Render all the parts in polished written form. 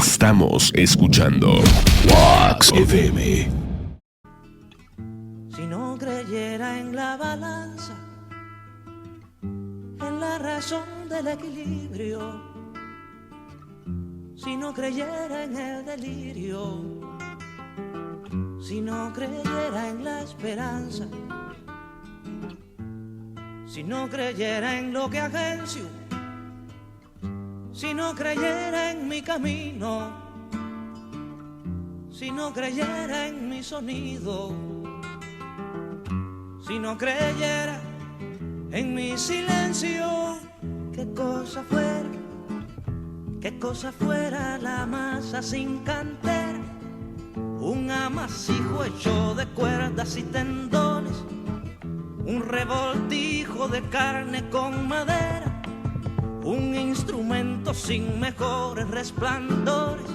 Estamos escuchando Wax FM. Si no creyera en la balanza, en la razón del equilibrio, si no creyera en el delirio, si no creyera en la esperanza, si no creyera en lo que agencio, si no creyera en mi camino, si no creyera en mi sonido, si no creyera en mi silencio, qué cosa fuera la masa sin cantera, un amasijo hecho de cuerdas y tendones, un revoltijo de carne con madera, un instrumento sin mejores resplandores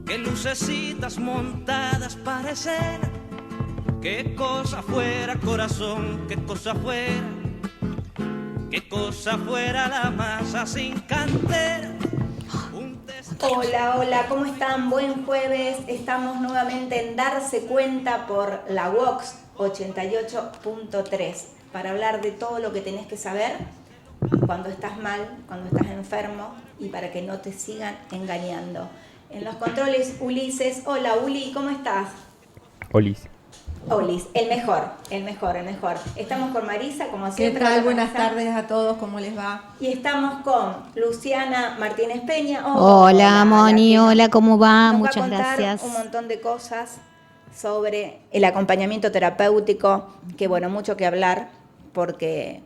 que lucecitas montadas para escena. Qué cosa fuera, corazón, qué cosa fuera la masa sin cantera. Hola, hola, ¿cómo están? Buen jueves. Estamos nuevamente en Darse Cuenta por la Wax 88.3 para hablar de todo lo que tenés que saber cuando estás mal, cuando estás enfermo y para que no te sigan engañando. En los controles, Ulises. Hola, Uli, ¿cómo estás? Olis, el mejor. Estamos con Marisa, como siempre. ¿Qué tal? Buenas tardes a todos, ¿cómo les va? Y estamos con Luciana Martínez Peña. Hola, Moni, hola, ¿cómo va? Nos Muchas va a contar gracias. un montón de cosas sobre el acompañamiento terapéutico, que bueno, mucho que hablar, porque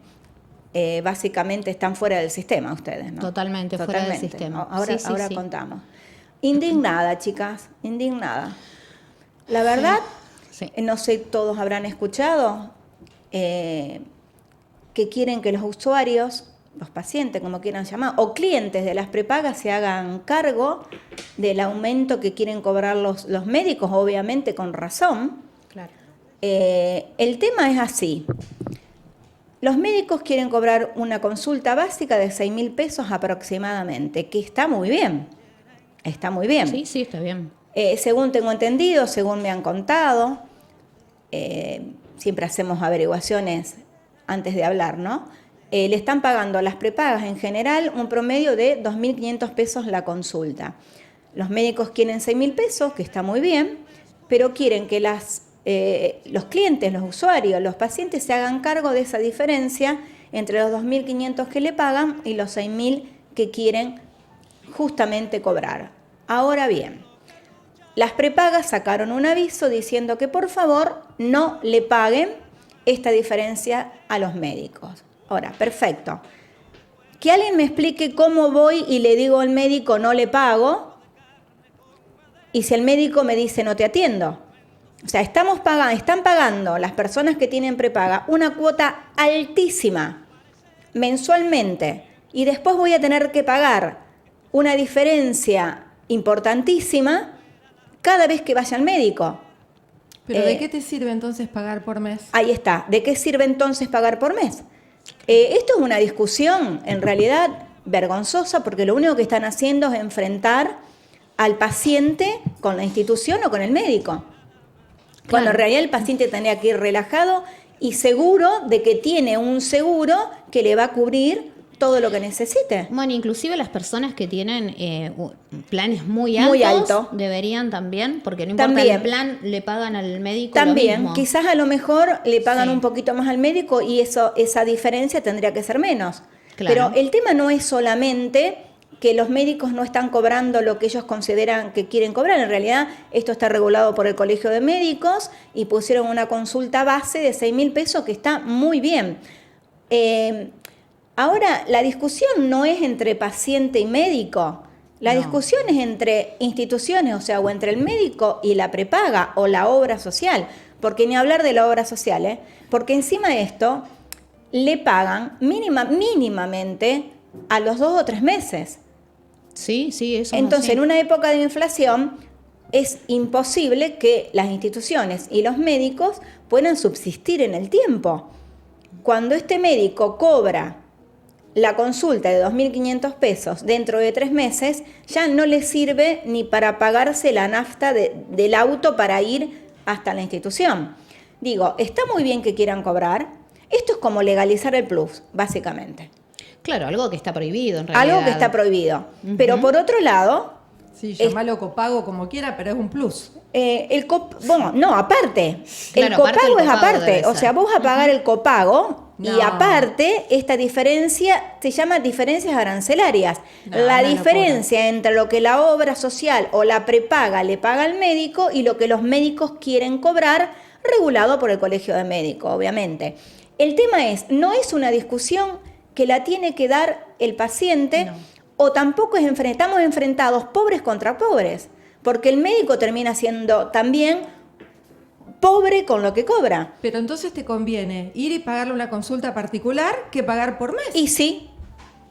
básicamente están fuera del sistema ustedes, ¿no? Totalmente, fuera del sistema. Ahora Sí. contamos. Indignada, chicas, indignada. La verdad, Sí. no sé, todos habrán escuchado que quieren que los usuarios, los pacientes, como quieran llamar, o clientes de las prepagas se hagan cargo del aumento que quieren cobrar los médicos, obviamente con razón. Claro. El tema es así. Los médicos quieren cobrar una consulta básica de 6.000 pesos aproximadamente, que está muy bien. Está muy bien. Sí, está bien. Según tengo entendido, según me han contado, siempre hacemos averiguaciones antes de hablar, ¿no? Le están pagando a las prepagas en general un promedio de 2.500 pesos la consulta. Los médicos quieren 6.000 pesos, que está muy bien, pero quieren que los clientes, los usuarios, los pacientes se hagan cargo de esa diferencia entre los 2.500 que le pagan y los 6.000 que quieren justamente cobrar. Ahora bien, las prepagas sacaron un aviso diciendo que por favor no le paguen esta diferencia a los médicos. Ahora, perfecto. Que alguien me explique cómo voy y le digo al médico no le pago, y si el médico me dice no te atiendo. O sea, están pagando las personas que tienen prepaga una cuota altísima mensualmente, y después voy a tener que pagar una diferencia importantísima cada vez que vaya al médico. ¿Pero de qué te sirve entonces pagar por mes? Ahí está. ¿De qué sirve entonces pagar por mes? Esto es una discusión en realidad vergonzosa, porque lo único que están haciendo es enfrentar al paciente con la institución o con el médico. Claro. Cuando en realidad el paciente tendría que ir relajado y seguro de que tiene un seguro que le va a cubrir todo lo que necesite. Bueno, inclusive las personas que tienen planes muy alto. Deberían también, porque no importa También. el plan, le pagan al médico También, lo mismo. quizás a lo mejor le pagan Sí. un poquito más al médico y esa diferencia tendría que ser menos. Claro. Pero el tema no es solamente que los médicos no están cobrando lo que ellos consideran que quieren cobrar. En realidad, esto está regulado por el Colegio de Médicos y pusieron una consulta base de 6.000 pesos, que está muy bien. Ahora, la discusión no es entre paciente y médico. La discusión es entre instituciones, o sea, o entre el médico y la prepaga o la obra social. Porque ni hablar de la obra social, porque encima de esto le pagan mínimamente a los 2 o 3 meses. Sí, eso. Entonces, sí. en una época de inflación, es imposible que las instituciones y los médicos puedan subsistir en el tiempo. Cuando este médico cobra la consulta de 2.500 pesos dentro de 3 meses ya no le sirve ni para pagarse la nafta del auto para ir hasta la institución. Digo, está muy bien que quieran cobrar. Esto es como legalizar el plus, básicamente. Claro, algo que está prohibido en realidad. Algo que está prohibido. Pero por otro lado... Sí, llamalo copago como quiera, pero es un plus. Bueno, no, aparte. Claro, el aparte copago del es copago aparte. debe O sea, ser. vos vas a pagar el copago y No. aparte esta diferencia se llama diferencias arancelarias. No, La una diferencia entre lo que la obra social o la prepaga le paga al médico y lo que los médicos quieren cobrar, regulado por el Colegio de Médicos, obviamente. El tema es, no es una discusión que la tiene que dar el paciente, No. o tampoco estamos enfrentados pobres contra pobres, porque el médico termina siendo también pobre con lo que cobra. Pero entonces te conviene ir y pagarle una consulta particular que pagar por mes. Y sí,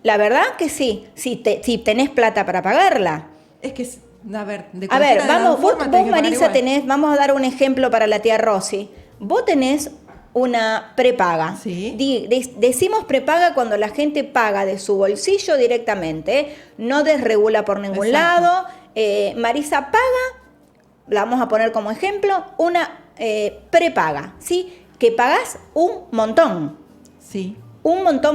la verdad que sí, si tenés plata para pagarla. Es que, a ver, de A ver, cualquiera de las vamos, dos vos, formas tenés que pagar Marisa, igual. vamos a dar un ejemplo para la tía Rosy. Vos tenés una prepaga. Sí. Decimos prepaga cuando la gente paga de su bolsillo directamente, ¿eh? No desregula por ningún Exacto. lado. Marisa paga, la vamos a poner como ejemplo, una prepaga, ¿sí? Que pagás un montón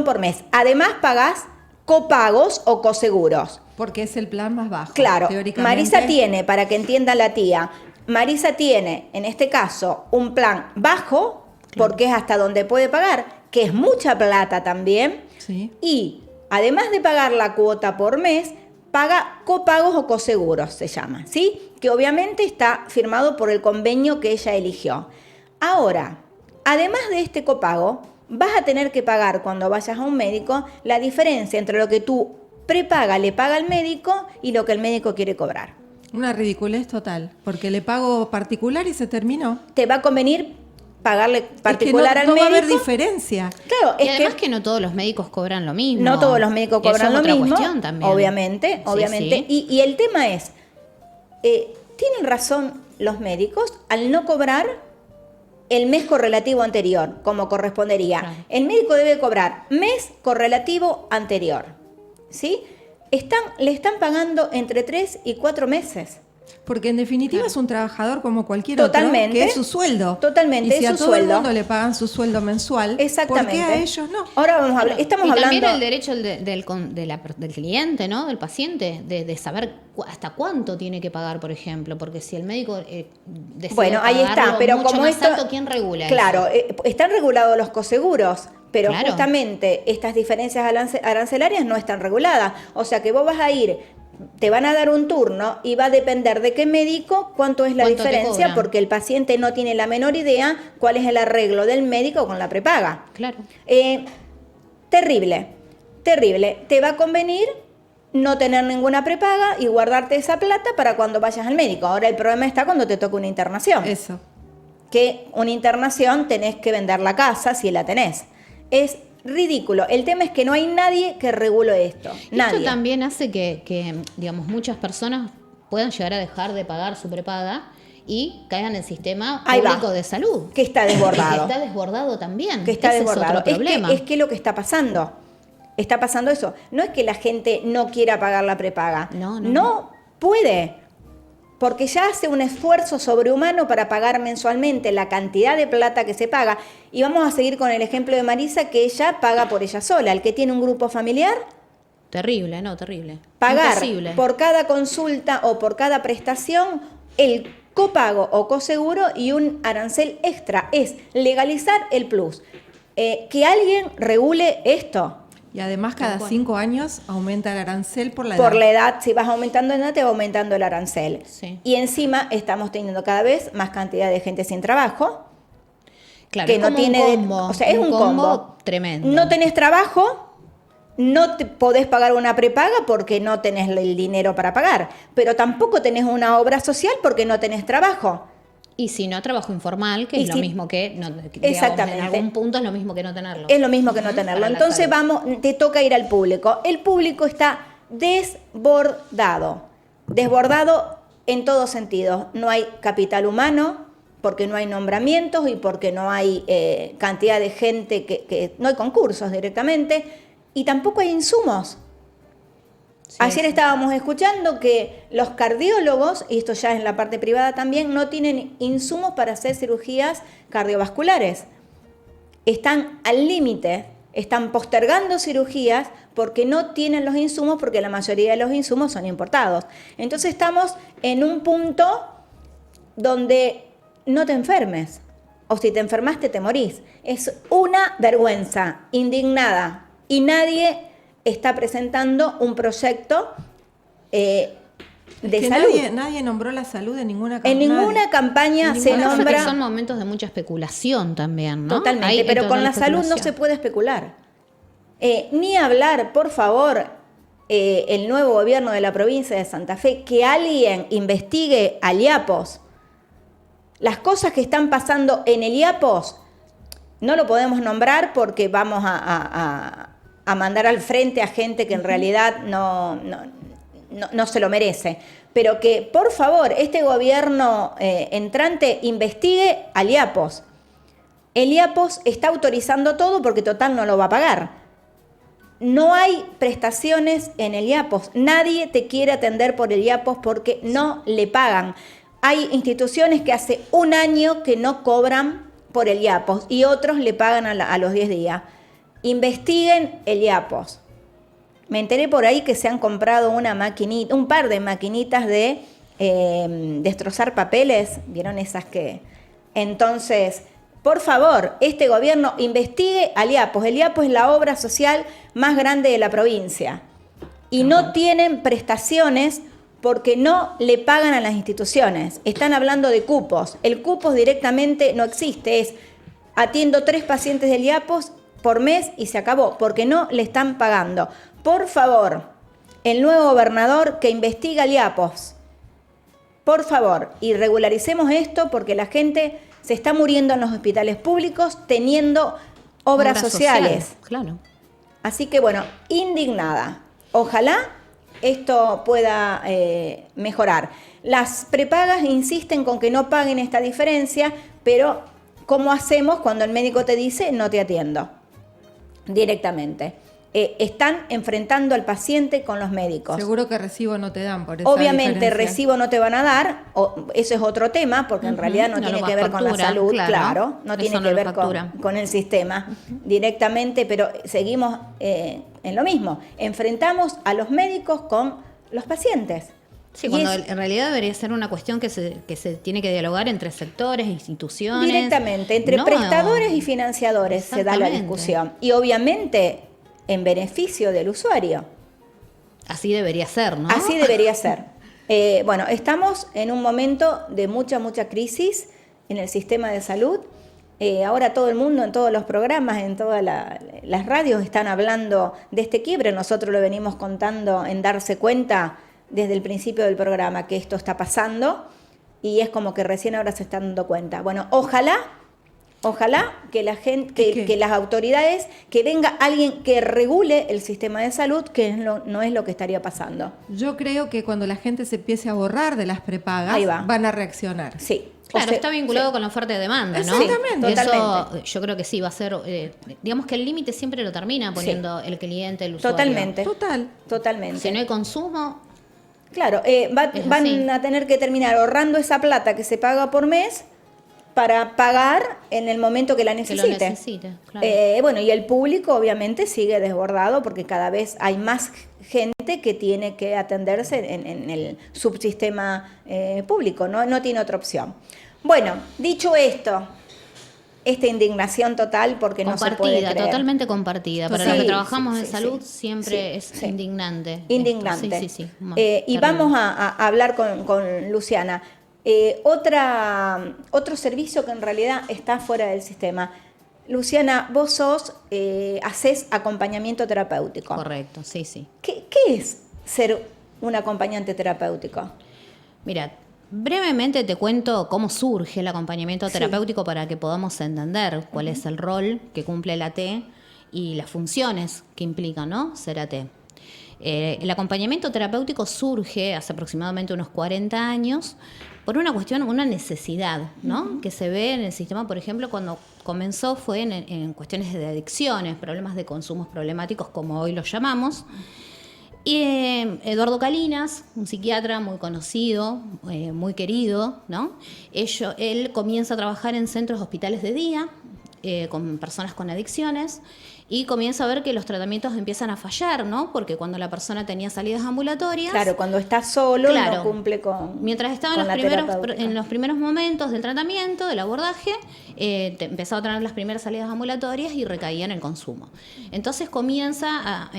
por mes. Además pagás copagos o coseguros. Porque es el plan más bajo. Claro, Teóricamente. Marisa tiene, para que entienda la tía, Marisa tiene, en este caso, un plan bajo, porque es hasta donde puede pagar, que es mucha plata también, Sí. y además de pagar la cuota por mes, paga copagos o coseguros, se llama, ¿sí? Que obviamente está firmado por el convenio que ella eligió. Ahora, además de este copago, vas a tener que pagar cuando vayas a un médico la diferencia entre lo que tú prepaga le paga al médico y lo que el médico quiere cobrar. Una ridiculez total, porque le pago particular y se terminó. Te va a convenir pagarle particular es que al no va a haber médico. diferencia. Claro, Y es además que que no todos los médicos cobran lo mismo. no todos los médicos Eso cobran es lo otra mismo. cuestión también. Obviamente, Sí, obviamente. sí. Y el tema es, ¿tienen razón los médicos al no cobrar el mes correlativo anterior, como correspondería? Claro. El médico debe cobrar mes correlativo anterior, ¿sí? Le están pagando entre 3 y 4 meses. Porque en definitiva es un trabajador como cualquier Totalmente. otro, que es su sueldo. Totalmente, y si es a su todo sueldo. el mundo le pagan su sueldo mensual, Exactamente. ¿por qué a ellos no? Ahora vamos a hablar, estamos y hablando... también el derecho del cliente, ¿no? Del paciente, de saber hasta cuánto tiene que pagar, por ejemplo. Porque si el médico decide Bueno, ahí está, pagarlo pero mucho como más esto... alto, ¿quién regula Claro, eso? están regulados los coseguros, pero Claro. justamente estas diferencias arancelarias no están reguladas. O sea que vos vas a ir, te van a dar un turno y va a depender de qué médico cuánto es la ¿Cuánto te diferencia, cobran? porque el paciente no tiene la menor idea cuál es el arreglo del médico con la prepaga. Claro. Terrible, terrible. Te va a convenir no tener ninguna prepaga y guardarte esa plata para cuando vayas al médico. Ahora el problema está cuando te toca una internación. Eso. Que una internación tenés que vender la casa si la tenés. Es ridículo. El tema es que no hay nadie que regule esto. Nadie. Esto también hace que, digamos, muchas personas puedan llegar a dejar de pagar su prepaga y caigan en el sistema Ahí va. público de salud. Que está desbordado. Que está desbordado también. Que está Ese desbordado. Es otro problema. Es que lo que está pasando. Está pasando eso. No es que la gente no quiera pagar la prepaga. No. Puede. Porque ya hace un esfuerzo sobrehumano para pagar mensualmente la cantidad de plata que se paga. Y vamos a seguir con el ejemplo de Marisa, que ella paga por ella sola. El que tiene un grupo familiar, Terrible, no, terrible. pagar Imposible. por cada consulta o por cada prestación el copago o coseguro y un arancel extra. Es legalizar el plus. Que alguien regule esto. Y además cada 5 años aumenta el arancel por la edad. Por la edad, si vas aumentando en edad, te va aumentando el arancel. Sí. Y encima estamos teniendo cada vez más cantidad de gente sin trabajo. Claro, Que es no como tiene, un combo. o sea, es un combo tremendo. No tenés trabajo, no te podés pagar una prepaga porque no tenés el dinero para pagar, pero tampoco tenés una obra social porque no tenés trabajo. Y si no, trabajo informal, que Y es lo si- mismo que, digamos, Exactamente. en algún punto es lo mismo que no tenerlo. Es lo mismo que no tenerlo. Para la Entonces salud. te toca ir al público. El público está desbordado en todos sentidos. No hay capital humano porque no hay nombramientos y porque no hay cantidad de gente que no hay concursos directamente. y tampoco hay insumos. Sí, Ayer sí. estábamos escuchando que los cardiólogos, y esto ya es en la parte privada también, no tienen insumos para hacer cirugías cardiovasculares. Están al límite, están postergando cirugías porque no tienen los insumos, porque la mayoría de los insumos son importados. Entonces estamos en un punto donde no te enfermes, o si te enfermaste te morís. Es una vergüenza, indignada, y nadie está presentando un proyecto de Que salud. nadie nombró la salud en ninguna En ninguna campaña En se ninguna- Pasa que nombra... son momentos de mucha especulación también, ¿no? Totalmente, Hay pero con total la salud no especulación. se puede especular. Ni hablar, por favor, el nuevo gobierno de la provincia de Santa Fe, que alguien investigue al IAPOS. Las cosas que están pasando en el IAPOS no lo podemos nombrar porque vamos a mandar al frente a gente que en realidad no se lo merece. Pero que, por favor, este gobierno entrante investigue al IAPOS. El IAPOS está autorizando todo porque total no lo va a pagar. No hay prestaciones en el IAPOS. Nadie te quiere atender por el IAPOS porque no le pagan. Hay instituciones que hace un año que no cobran por el IAPOS y otros le pagan a los 10 días. Investiguen el IAPOS. Me enteré por ahí que se han comprado un par de maquinitas de destrozar papeles. ¿Vieron esas que? Entonces, por favor, este gobierno investigue al IAPOS. El IAPOS es la obra social más grande de la provincia. Y no tienen prestaciones porque no le pagan a las instituciones. Están hablando de cupos. El cupo directamente no existe. Es atiendo 3 pacientes del IAPOS por mes y se acabó, porque no le están pagando. Por favor, el nuevo gobernador que investiga al IAPOS. Por favor, y regularicemos esto porque la gente se está muriendo en los hospitales públicos teniendo obras sociales. Claro. Así que bueno, indignada. Ojalá esto pueda mejorar. Las prepagas insisten con que no paguen esta diferencia, pero ¿cómo hacemos cuando el médico te dice no te atiendo? Directamente. Están enfrentando al paciente con los médicos. Seguro que recibo no te dan por esa Obviamente diferencia. recibo no te van a dar, eso es otro tema, porque en realidad no No tiene lo que ver con la factura, salud, claro. no Eso tiene no que lo ver factura. con el sistema directamente, pero seguimos en lo mismo. Enfrentamos a los médicos con los pacientes. Sí, Y cuando es- en realidad debería ser una cuestión que se tiene que dialogar entre sectores, instituciones. Directamente, entre No, prestadores y financiadores se da la Exactamente. discusión. Y obviamente en beneficio del usuario. Así debería ser, ¿no? Así debería ser. Bueno, estamos en un momento de mucha crisis en el sistema de salud. Ahora todo el mundo, en todos los programas, en todas las radios están hablando de este quiebre. Nosotros lo venimos contando en Darse Cuenta desde el principio del programa que esto está pasando y es como que recién ahora se están dando cuenta. Bueno, ojalá que la gente, que las autoridades, que venga alguien que regule el sistema de salud, que no es lo que estaría pasando. Yo creo que cuando la gente se empiece a borrar de las prepagas, Ahí va. van a reaccionar. Sí. Claro, O sea, está vinculado con la oferta y demanda, ¿no? Exactamente. Eso Totalmente. yo creo que sí va a ser, digamos que el límite siempre lo termina poniendo el cliente, el usuario. Totalmente. Total. Si no hay consumo, Claro, Es van así. a tener que terminar ahorrando esa plata que se paga por mes para pagar en el momento que la que necesite. lo necesite. Claro. Bueno, y el público obviamente sigue desbordado porque cada vez hay más gente que tiene que atenderse en el subsistema público, no tiene otra opción. Bueno, dicho esto, esta indignación total porque no se puede Compartida, creer. totalmente compartida. Para Sí, los que trabajamos sí, en sí, salud sí. siempre Sí, es sí. indignante. Indignante. Esto. Sí. Y vamos a hablar con Luciana. Otro servicio que en realidad está fuera del sistema. Luciana, vos hacés acompañamiento terapéutico. Correcto, sí. ¿Qué es ser un acompañante terapéutico? Mira, brevemente te cuento cómo surge el acompañamiento Sí. terapéutico para que podamos entender cuál es el rol que cumple la T y las funciones que implica, ¿no? Ser AT. El acompañamiento terapéutico surge hace aproximadamente unos 40 años por una cuestión, una necesidad, ¿no? Que se ve en el sistema, por ejemplo, cuando comenzó fue en cuestiones de adicciones, problemas de consumos problemáticos, como hoy los llamamos. Y Eduardo Calinas, un psiquiatra muy conocido, muy querido, ¿no? Él comienza a trabajar en centros hospitales de día con personas con adicciones y comienza a ver que los tratamientos empiezan a fallar, ¿no? Porque cuando la persona tenía salidas ambulatorias... Claro, cuando está solo Claro, no cumple con... mientras estaba en los primeros momentos del tratamiento, del abordaje, empezaba a tener las primeras salidas ambulatorias y recaía en el consumo. Entonces comienza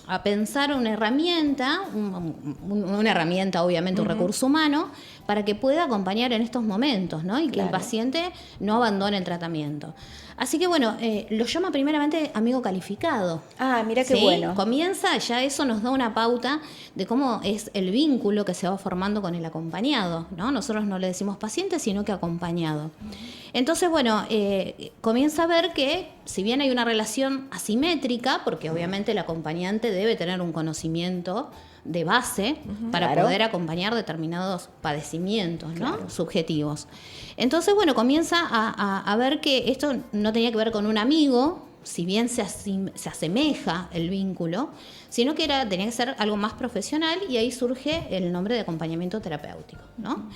a pensar una herramienta, una herramienta obviamente, un recurso humano, para que pueda acompañar en estos momentos, ¿no? Y que el paciente no abandone el tratamiento. Así que bueno, lo llama primeramente amigo calificado. Ah, mira qué ¿sí? bueno. Comienza, ya eso nos da una pauta de cómo es el vínculo que se va formando con el acompañado, ¿no? Nosotros no le decimos paciente, sino que acompañado. Entonces, bueno, comienza a ver que si bien hay una relación asimétrica, porque obviamente el acompañante debe tener un conocimiento de base para poder acompañar determinados padecimientos, ¿no? Subjetivos. Entonces, bueno, comienza a ver que esto no tenía que ver con un amigo, si bien se asemeja el vínculo, sino que tenía que ser algo más profesional, y ahí surge el nombre de acompañamiento terapéutico, ¿no?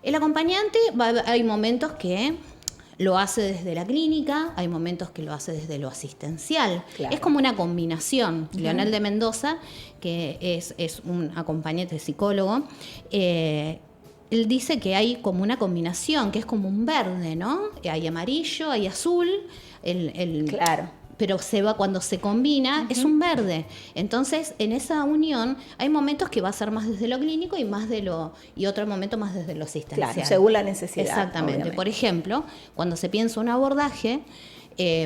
El acompañante, hay momentos que lo hace desde la clínica, hay momentos que lo hace desde lo asistencial. Claro. Es como una combinación. Leonel de Mendoza, que es un acompañante psicólogo, él dice que hay como una combinación, que es como un verde, ¿no? Hay amarillo, hay azul. Claro. Pero cuando se combina, es un verde. Entonces, en esa unión hay momentos que va a ser más desde lo clínico y otro momento más desde lo asistencial. Claro, según la necesidad. Exactamente. Obviamente. Por ejemplo, cuando se piensa un abordaje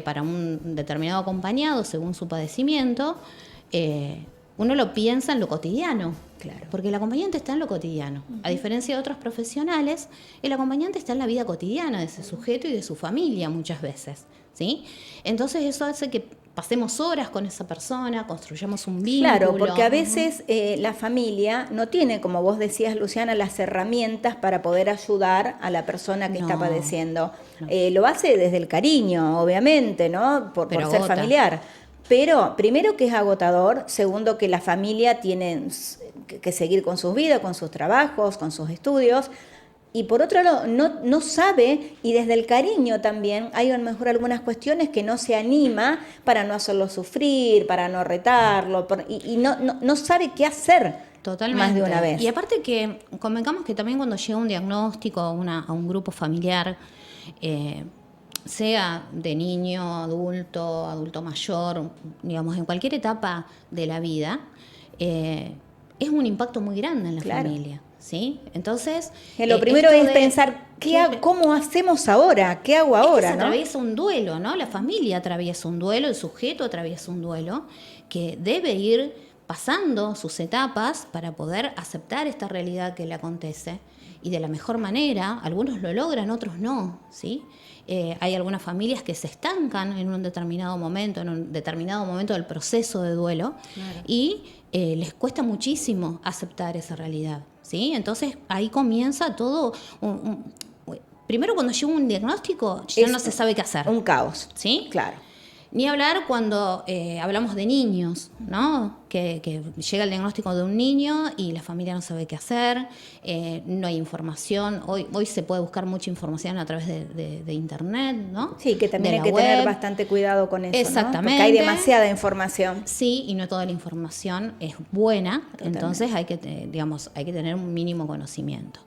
para un determinado acompañado, según su padecimiento, uno lo piensa en lo cotidiano. Claro. Porque el acompañante está en lo cotidiano. A diferencia de otros profesionales, el acompañante está en la vida cotidiana de ese sujeto y de su familia muchas veces, ¿sí? Entonces eso hace que pasemos horas con esa persona, construyamos un vínculo. Claro, porque a veces la familia no tiene, como vos decías, Luciana, las herramientas para poder ayudar a la persona que está padeciendo. Lo hace desde el cariño, obviamente, ¿no? Por ser agota. familiar. Pero primero que es agotador, segundo que la familia tiene que seguir con sus vidas, con sus trabajos, con sus estudios. Y por otro lado, no sabe, y desde el cariño también, hay a lo mejor algunas cuestiones que no se anima para no hacerlo sufrir, para no retarlo, y no sabe qué hacer. Totalmente. Más de una vez. Y aparte que convengamos que también cuando llega un diagnóstico a un grupo familiar, sea de niño, adulto mayor, digamos, en cualquier etapa de la vida, es un impacto muy grande en la familia. ¿Sí? Entonces, lo primero es pensar, ¿cómo hacemos ahora? ¿Qué hago ahora? Se atraviesa un duelo, ¿no? La familia atraviesa un duelo, el sujeto atraviesa un duelo que debe ir pasando sus etapas para poder aceptar esta realidad que le acontece y de la mejor manera. Algunos lo logran, otros no, ¿sí? Hay algunas familias que se estancan en un determinado momento del proceso de duelo, y les cuesta muchísimo aceptar esa realidad, ¿sí? Entonces ahí comienza todo. Primero, cuando llega un diagnóstico, ya no se sabe qué hacer. Un caos. ¿Sí? Claro. Ni hablar cuando hablamos de niños, ¿no? Que llega el diagnóstico de un niño y la familia no sabe qué hacer, no hay información. Hoy se puede buscar mucha información a través de internet, ¿no? Sí, que también hay que web. tener bastante cuidado con eso, Exactamente. ¿no? Porque hay demasiada información. Sí, y no toda la información es buena. Totalmente. Entonces hay que tener un mínimo conocimiento.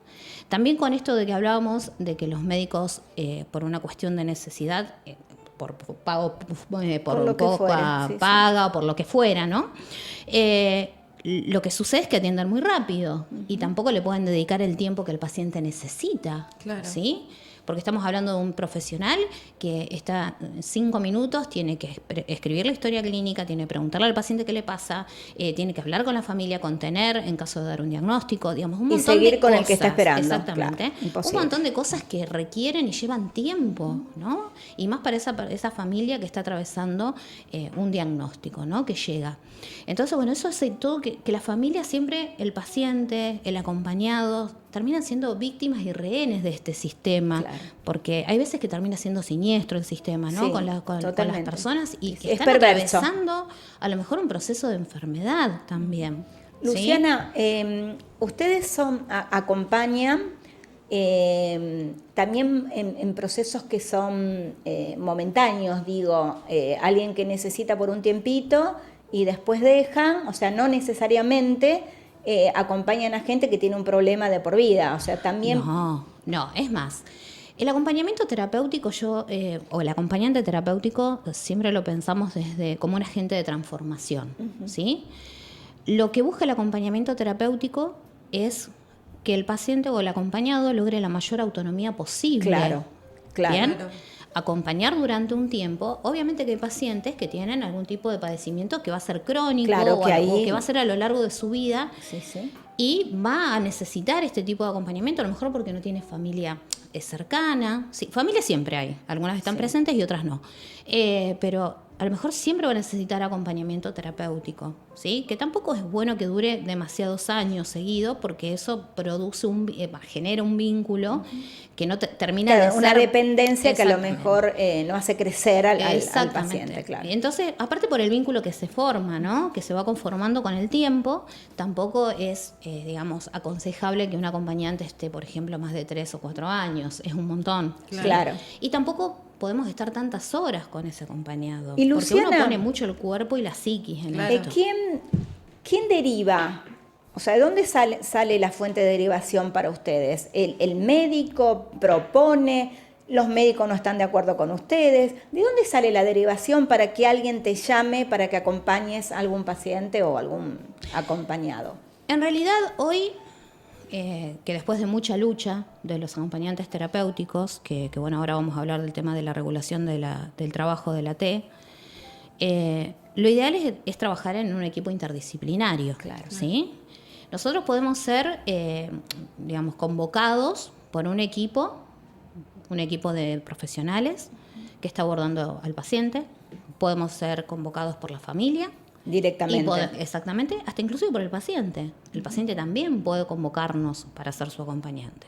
También con esto de que hablábamos de que los médicos, por una cuestión de necesidad, por pago, por lo que poca fuera, sí, paga o por lo que fuera, ¿no? Lo que sucede es que atienden muy rápido y tampoco le pueden dedicar el tiempo que el paciente necesita, Claro. ¿sí? porque estamos hablando de un profesional que está 5 minutos, tiene que escribir la historia clínica, tiene que preguntarle al paciente qué le pasa, tiene que hablar con la familia, contener en caso de dar un diagnóstico, digamos, un montón de seguir con cosas. el que está esperando. Exactamente. Claro, Un imposible. montón de cosas que requieren y llevan tiempo, ¿no? Y más para esa familia que está atravesando un diagnóstico, ¿no? Que llega. Entonces, bueno, eso hace todo que la familia siempre, el paciente, el acompañado, terminan siendo víctimas y rehenes de este sistema, Claro. porque hay veces que termina siendo siniestro el sistema, ¿no? Sí, con las totalmente. personas y que Es están perverso. atravesando a lo mejor un proceso de enfermedad también. ¿sí? Luciana, ustedes acompañan también en procesos que son momentáneos, digo, alguien que necesita por un tiempito y después dejan, o sea, no necesariamente acompañan a gente que tiene un problema de por vida, o sea, también... No, es más. El acompañamiento terapéutico, o el acompañante terapéutico, siempre lo pensamos desde como un agente de transformación, ¿sí? Lo que busca el acompañamiento terapéutico es que el paciente o el acompañado logre la mayor autonomía posible. Claro. ¿Bien? Acompañar durante un tiempo. Obviamente que hay pacientes que tienen algún tipo de padecimiento que va a ser crónico Claro, o que algo ahí- que va a ser a lo largo de su vida. Sí. Y va a necesitar este tipo de acompañamiento, a lo mejor porque no tiene familia cercana. Sí, familia siempre hay, algunas están presentes y otras no. Pero a lo mejor siempre va a necesitar acompañamiento terapéutico, ¿sí? Que tampoco es bueno que dure demasiados años seguidos, porque eso produce genera un vínculo que no termina Claro, de una ser... dependencia que a lo Exactamente. mejor no hace crecer al Exactamente. paciente, claro. Entonces, aparte por el vínculo que se forma, ¿no? Que se va conformando con el tiempo, tampoco es, digamos, aconsejable que un acompañante esté, por ejemplo, más de 3 o 4 años. Es un montón. Claro. Y tampoco podemos estar tantas horas con ese acompañado. Y porque uno Luciana- pone mucho el cuerpo y la psiquis en Claro. esto. ¿Quién deriva? O sea, ¿de dónde sale la fuente de derivación para ustedes? ¿El médico propone? ¿Los médicos no están de acuerdo con ustedes? ¿De dónde sale la derivación para que alguien te llame para que acompañes a algún paciente o algún acompañado? En realidad, hoy, que después de mucha lucha de los acompañantes terapéuticos, que bueno, ahora vamos a hablar del tema de la regulación del trabajo de la T, lo ideal es trabajar en un equipo interdisciplinario. Claro. ¿sí? Nosotros podemos ser, digamos, convocados por un equipo de profesionales que está abordando al paciente. Podemos ser convocados por la familia. Directamente. Exactamente, hasta inclusive por el paciente. El paciente también puede convocarnos para ser su acompañante.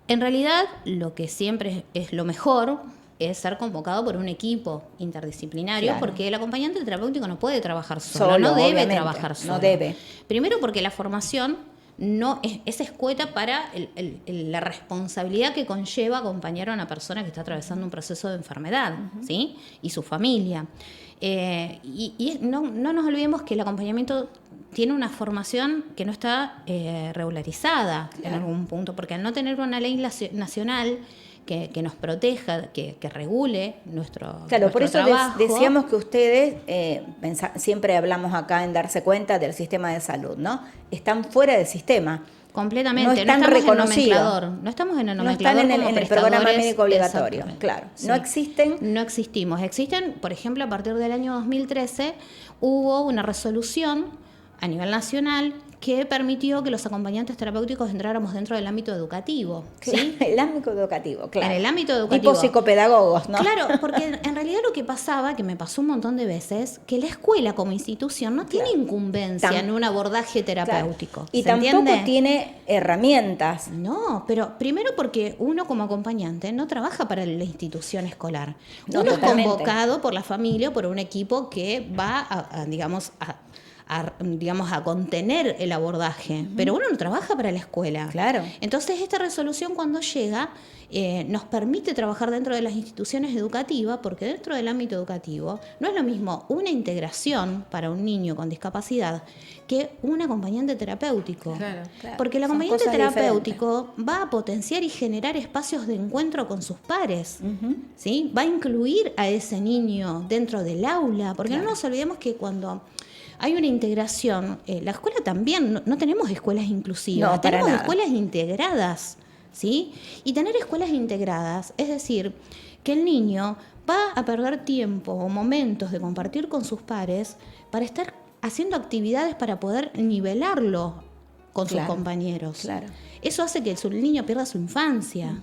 En realidad, lo que siempre es lo mejor es ser convocado por un equipo interdisciplinario, Claro. porque el acompañante terapéutico no puede trabajar solo, Solo, no debe obviamente, trabajar solo. no debe. Primero porque la formación no es escueta para la responsabilidad que conlleva acompañar a una persona que está atravesando un proceso de enfermedad, ¿sí? Y su familia. No nos olvidemos que el acompañamiento tiene una formación que no está regularizada en algún punto, porque al no tener una ley nacional que nos proteja, que regule nuestro Claro, por eso trabajo. decíamos que ustedes, siempre hablamos acá en darse cuenta del sistema de salud, ¿no? Están fuera del sistema. Completamente, No están estamos reconocidos. en nomenclador, no estamos en el No nomenclador están en como el programa prestadores, médico obligatorio, exactamente. claro. Sí. No existen. No existimos. Existen, por ejemplo, a partir del año 2013 hubo una resolución a nivel nacional que permitió que los acompañantes terapéuticos entráramos dentro del ámbito educativo. ¿sí? El ámbito educativo, claro. En el ámbito educativo. Tipo psicopedagogos, ¿no? Claro, porque en realidad lo que pasaba, que me pasó un montón de veces, que la escuela como institución no tiene incumbencia en un abordaje terapéutico. Y ¿se tampoco entiende? tiene herramientas. No, pero primero porque uno como acompañante no trabaja para la institución escolar. No, Uno totalmente. es convocado por la familia o por un equipo que va a contener el abordaje, pero uno no trabaja para la escuela. Claro. Entonces esta resolución cuando llega nos permite trabajar dentro de las instituciones educativas, porque dentro del ámbito educativo no es lo mismo una integración para un niño con discapacidad que un acompañante terapéutico. Claro. Porque el Son acompañante cosas terapéutico va a potenciar y generar espacios de encuentro con sus pares, ¿sí? Va a incluir a ese niño dentro del aula, porque no nos olvidemos que cuando hay una integración, la escuela también, no tenemos escuelas inclusivas, No, para tenemos nada. escuelas integradas. ¿sí? Y tener escuelas integradas, es decir, que el niño va a perder tiempo o momentos de compartir con sus pares para estar haciendo actividades para poder nivelarlo con sus compañeros. Claro. Eso hace que el niño pierda su infancia.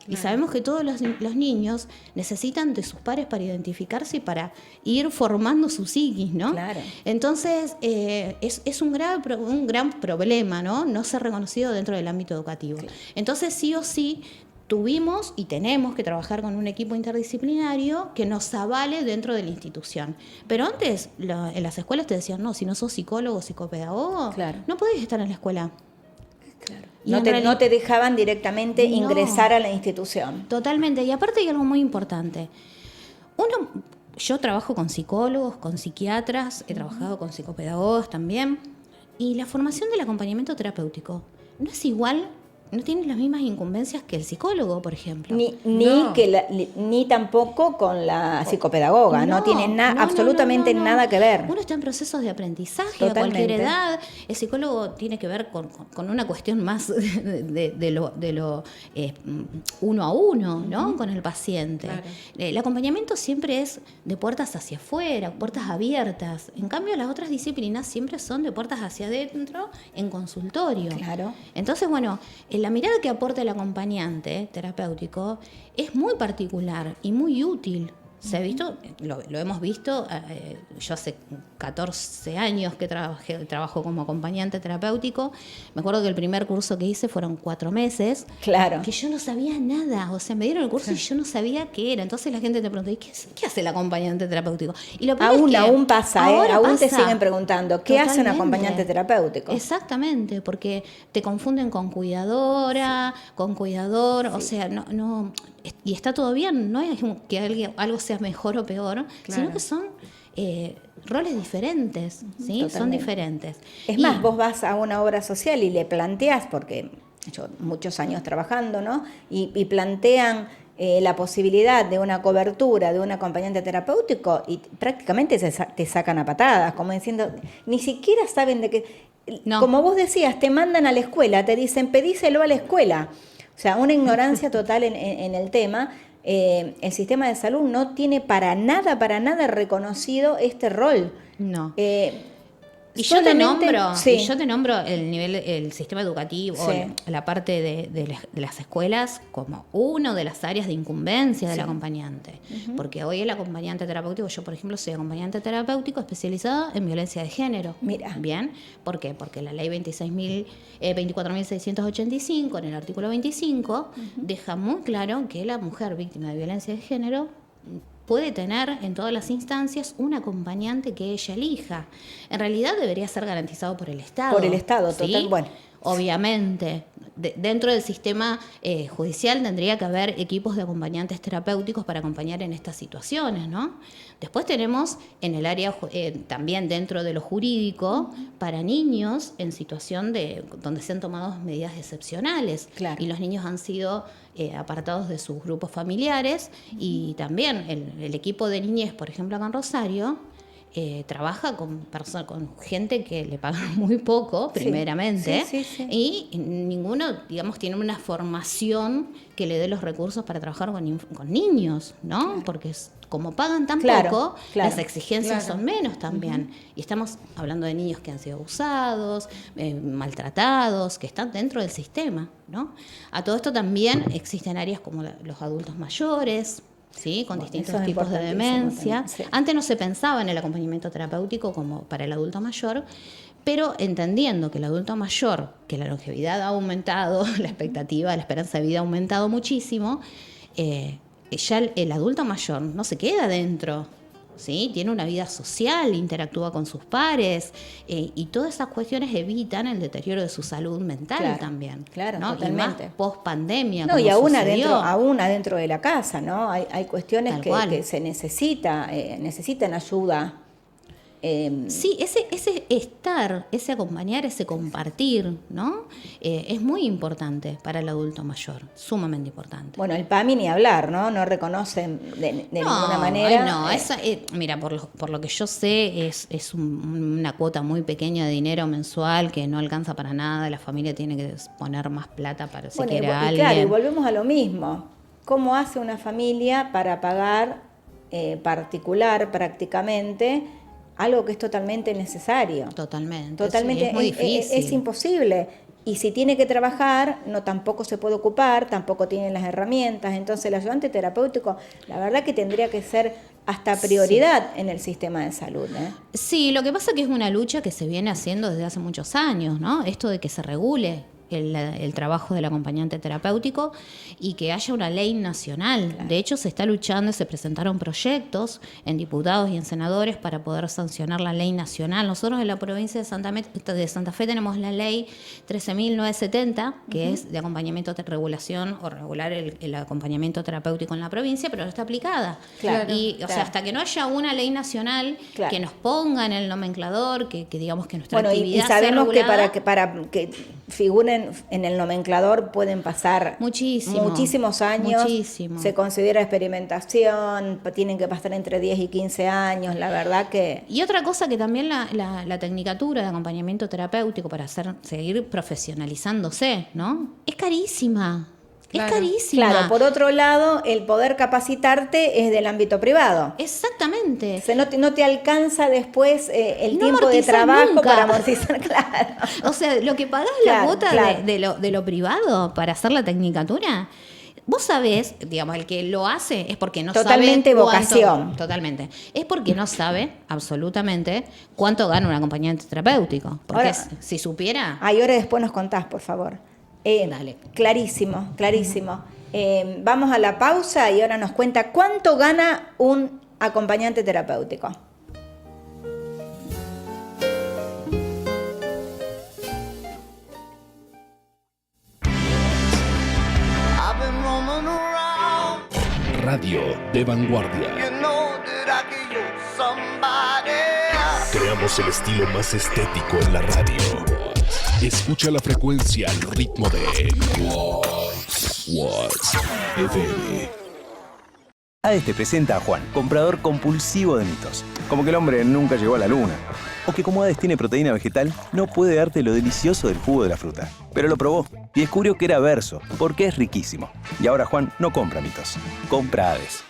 Y sabemos que todos los niños necesitan de sus pares para identificarse y para ir formando su psiquis, ¿no? Claro. Entonces, es un gran problema, ¿no? No ser reconocido dentro del ámbito educativo. Claro. Entonces, sí o sí, tuvimos y tenemos que trabajar con un equipo interdisciplinario que nos avale dentro de la institución. Pero antes, en las escuelas te decían, no, si no sos psicólogo o psicopedagogo, Claro. no podés estar en la escuela. Claro. Y No en te, realidad- no te dejaban directamente No. ingresar a la institución. Totalmente. Y aparte hay algo muy importante. Yo trabajo con psicólogos, con psiquiatras, he trabajado con psicopedagogos también. Y la formación del acompañamiento terapéutico no es igual, no tiene las mismas incumbencias que el psicólogo, por ejemplo. Ni tampoco con la psicopedagoga. No tiene absolutamente no. nada que ver. Uno está en procesos de aprendizaje Totalmente. a cualquier edad. El psicólogo tiene que ver con una cuestión más de lo uno a uno, ¿no? Con el paciente. Claro. El acompañamiento siempre es de puertas hacia afuera, puertas abiertas. En cambio, las otras disciplinas siempre son de puertas hacia adentro en consultorio. Claro. Entonces, bueno, la mirada que aporta el acompañante terapéutico es muy particular y muy útil. Se ha visto, lo hemos visto, yo hace 14 años que trabajo como acompañante terapéutico. Me acuerdo que el primer curso que hice fueron 4 meses. Claro. Que yo no sabía nada, o sea, me dieron el curso y yo no sabía qué era. Entonces la gente te pregunta, ¿y qué hace el acompañante terapéutico? Y lo peor es que Aún pasa, ahora aún te pasa. siguen preguntando, ¿qué hace un Totalmente. acompañante terapéutico? Exactamente, porque te confunden con cuidadora, con cuidador, o sea, no, y está todo bien, no es que algo sea mejor o peor, sino que son roles diferentes, ¿sí? Son Totalmente. diferentes. Es Y- más, vos vas a una obra social y le planteás, porque yo muchos años trabajando, ¿no? Y plantean la posibilidad de una cobertura de un acompañante terapéutico y prácticamente te sacan a patadas, como diciendo, ni siquiera saben de qué... No. Como vos decías, te mandan a la escuela, te dicen, pedíselo a la escuela. O sea, una ignorancia total en el tema. El sistema de salud no tiene para nada reconocido este rol. No. Y Solamente- yo te nombro el nivel, el sistema educativo, Sí. la parte de las escuelas como una de las áreas de incumbencia del acompañante. Porque hoy el acompañante terapéutico, yo por ejemplo soy acompañante terapéutico especializada en violencia de género. Mira. Bien, ¿por qué? Porque la ley 24.685 en el artículo 25 deja muy claro que la mujer víctima de violencia de género puede tener en todas las instancias un acompañante que ella elija. En realidad debería ser garantizado por el Estado. Por el Estado, ¿sí? total, bueno. Obviamente, dentro del sistema judicial tendría que haber equipos de acompañantes terapéuticos para acompañar en estas situaciones, ¿no? Después tenemos en el área, también dentro de lo jurídico, para niños en situación donde se han tomado medidas excepcionales. Claro. Y los niños han sido apartados de sus grupos familiares y también el equipo de niñez, por ejemplo, acá en Rosario, trabaja con gente que le pagan muy poco, Sí, primeramente, sí, sí, sí. y ninguno, digamos, tiene una formación que le dé los recursos para trabajar con niños, ¿no? Porque como pagan tan Claro, poco, claro. las exigencias Claro. son menos también. Y estamos hablando de niños que han sido abusados, maltratados, que están dentro del sistema, ¿no? A todo esto también existen áreas como los adultos mayores, ¿sí? Con Bueno, distintos eso es tipos de importantísimo demencia. también, sí. Antes no se pensaba en el acompañamiento terapéutico como para el adulto mayor, pero entendiendo que el adulto mayor, que la longevidad ha aumentado, la expectativa, la esperanza de vida ha aumentado muchísimo, ya el adulto mayor no se queda dentro, ¿sí? Tiene una vida social, interactúa con sus pares, y todas esas cuestiones evitan el deterioro de su salud mental Claro, también. claro, ¿no? totalmente. Y más post pandemia. No, y aún adentro de la casa, ¿no? Hay cuestiones Tal cual. que se necesitan ayuda Sí, ese estar, ese acompañar, ese compartir, ¿no? Es muy importante para el adulto mayor, sumamente importante. Bueno, el PAMI ni hablar, ¿no? No reconocen de ninguna manera. No, mira, por lo que yo sé, es una cuota muy pequeña de dinero mensual que no alcanza para nada. La familia tiene que poner más plata para si quiere a alguien. Claro, y volvemos a lo mismo. ¿Cómo hace una familia para pagar particular prácticamente algo que es totalmente necesario? Totalmente. Sí, es muy difícil. Es imposible. Y si tiene que trabajar, tampoco se puede ocupar, tampoco tiene las herramientas. Entonces el ayudante terapéutico, la verdad que tendría que ser hasta prioridad en el sistema de salud. Sí, lo que pasa es que es una lucha que se viene haciendo desde hace muchos años, ¿no? Esto de que se regule el trabajo del acompañante terapéutico y que haya una ley nacional. Claro. De hecho, se está luchando y se presentaron proyectos en diputados y en senadores para poder sancionar la ley nacional. Nosotros en la provincia de Santa Fe tenemos la ley 13.970, que es de acompañamiento de regulación o regular el acompañamiento terapéutico en la provincia, pero no está aplicada. Claro, y, o sea, hasta que no haya una ley nacional que nos ponga en el nomenclador, que digamos que nuestra actividad sea sabemos regulada, que para que figuren en el nomenclador pueden pasar muchísimos años. Muchísimo. Se considera experimentación, tienen que pasar entre 10 y 15 años, la verdad que... Y otra cosa que también la tecnicatura de acompañamiento terapéutico para seguir profesionalizándose, ¿no? Es carísima. Claro. Es carísima. Claro, por otro lado, el poder capacitarte es del ámbito privado. Exactamente. No te alcanza después el tiempo de trabajo nunca para amortizar, claro. O sea, lo que pagás la cuota de lo privado para hacer la tecnicatura, vos sabés, digamos, el que lo hace es porque no totalmente sabe vocación. Totalmente. Es porque no sabe absolutamente cuánto gana un acompañante terapéutico. Porque ahora, si supiera... Ahora después nos contás, por favor. Dale. Clarísimo. Vamos a la pausa y ahora nos cuenta cuánto gana un acompañante terapéutico. Radio de vanguardia. Creamos el estilo más estético en la radio. Escucha la frecuencia al ritmo de Wax FM. ADES te presenta a Juan, comprador compulsivo de mitos. Como que el hombre nunca llegó a la luna. O que como ADES tiene proteína vegetal, no puede darte lo delicioso del jugo de la fruta. Pero lo probó y descubrió que era verso, porque es riquísimo. Y ahora Juan no compra mitos, compra ADES.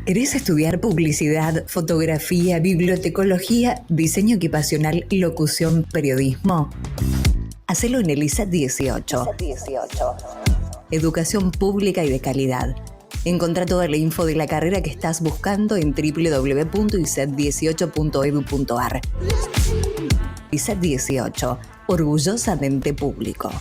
¿Querés estudiar publicidad, fotografía, bibliotecología, diseño equipacional, locución, periodismo? Hacelo en el ISET 18. Educación pública y de calidad. Encontrá toda la info de la carrera que estás buscando en www.iset18.edu.ar. ISET 18, orgullosamente público.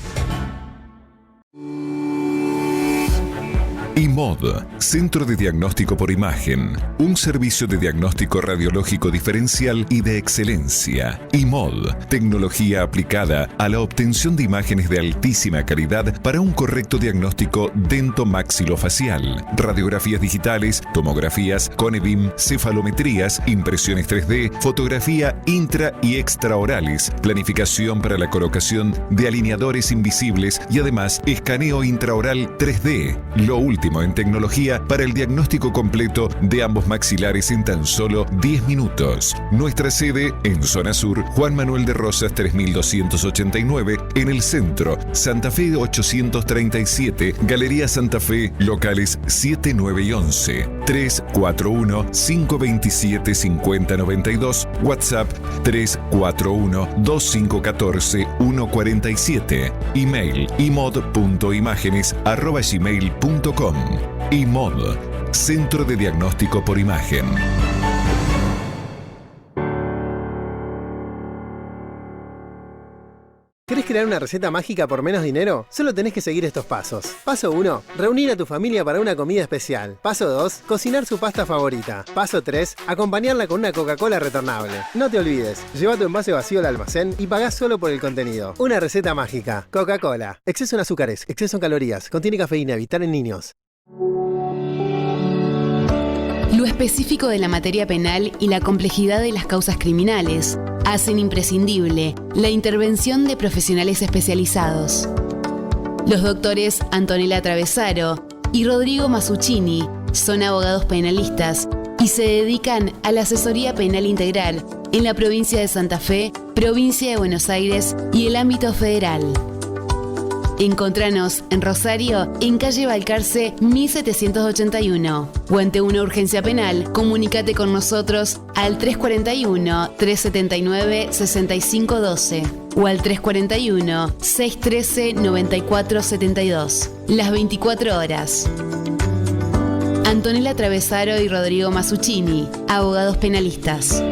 IMOD, Centro de Diagnóstico por Imagen, un servicio de diagnóstico radiológico diferencial y de excelencia. IMOD, tecnología aplicada a la obtención de imágenes de altísima calidad para un correcto diagnóstico dentomaxilofacial, radiografías digitales, tomografías, Conebim, cefalometrías, impresiones 3D, fotografía intra y extraorales, planificación para la colocación de alineadores invisibles y además escaneo intraoral 3D, lo último en tecnología para el diagnóstico completo de ambos maxilares en tan solo 10 minutos. Nuestra sede en Zona Sur, Juan Manuel de Rosas 3289, en el centro, Santa Fe 837, Galería Santa Fe, locales 7, 9 y 11, 341-527-5092, WhatsApp 341-2514-147, email imod.imágenes@gmail.com. IMOD, Centro de Diagnóstico por Imagen. ¿Querés crear una receta mágica por menos dinero? Solo tenés que seguir estos pasos. Paso 1. Reunir a tu familia para una comida especial. Paso 2. Cocinar su pasta favorita. Paso 3. Acompañarla con una Coca-Cola retornable. No te olvides, lleva tu envase vacío al almacén y pagás solo por el contenido. Una receta mágica. Coca-Cola. Exceso en azúcares, exceso en calorías. Contiene cafeína, evitar en niños. Lo específico de la materia penal y la complejidad de las causas criminales hacen imprescindible la intervención de profesionales especializados. Los doctores Antonella Travesaro y Rodrigo Masuccini son abogados penalistas y se dedican a la asesoría penal integral en la provincia de Santa Fe, provincia de Buenos Aires y el ámbito federal. Encontranos en Rosario, en calle Balcarce 1781. O ante una urgencia penal, comunícate con nosotros al 341-379-6512 o al 341-613-9472. Las 24 horas. Antonella Travesaro y Rodrigo Masuccini, abogados penalistas.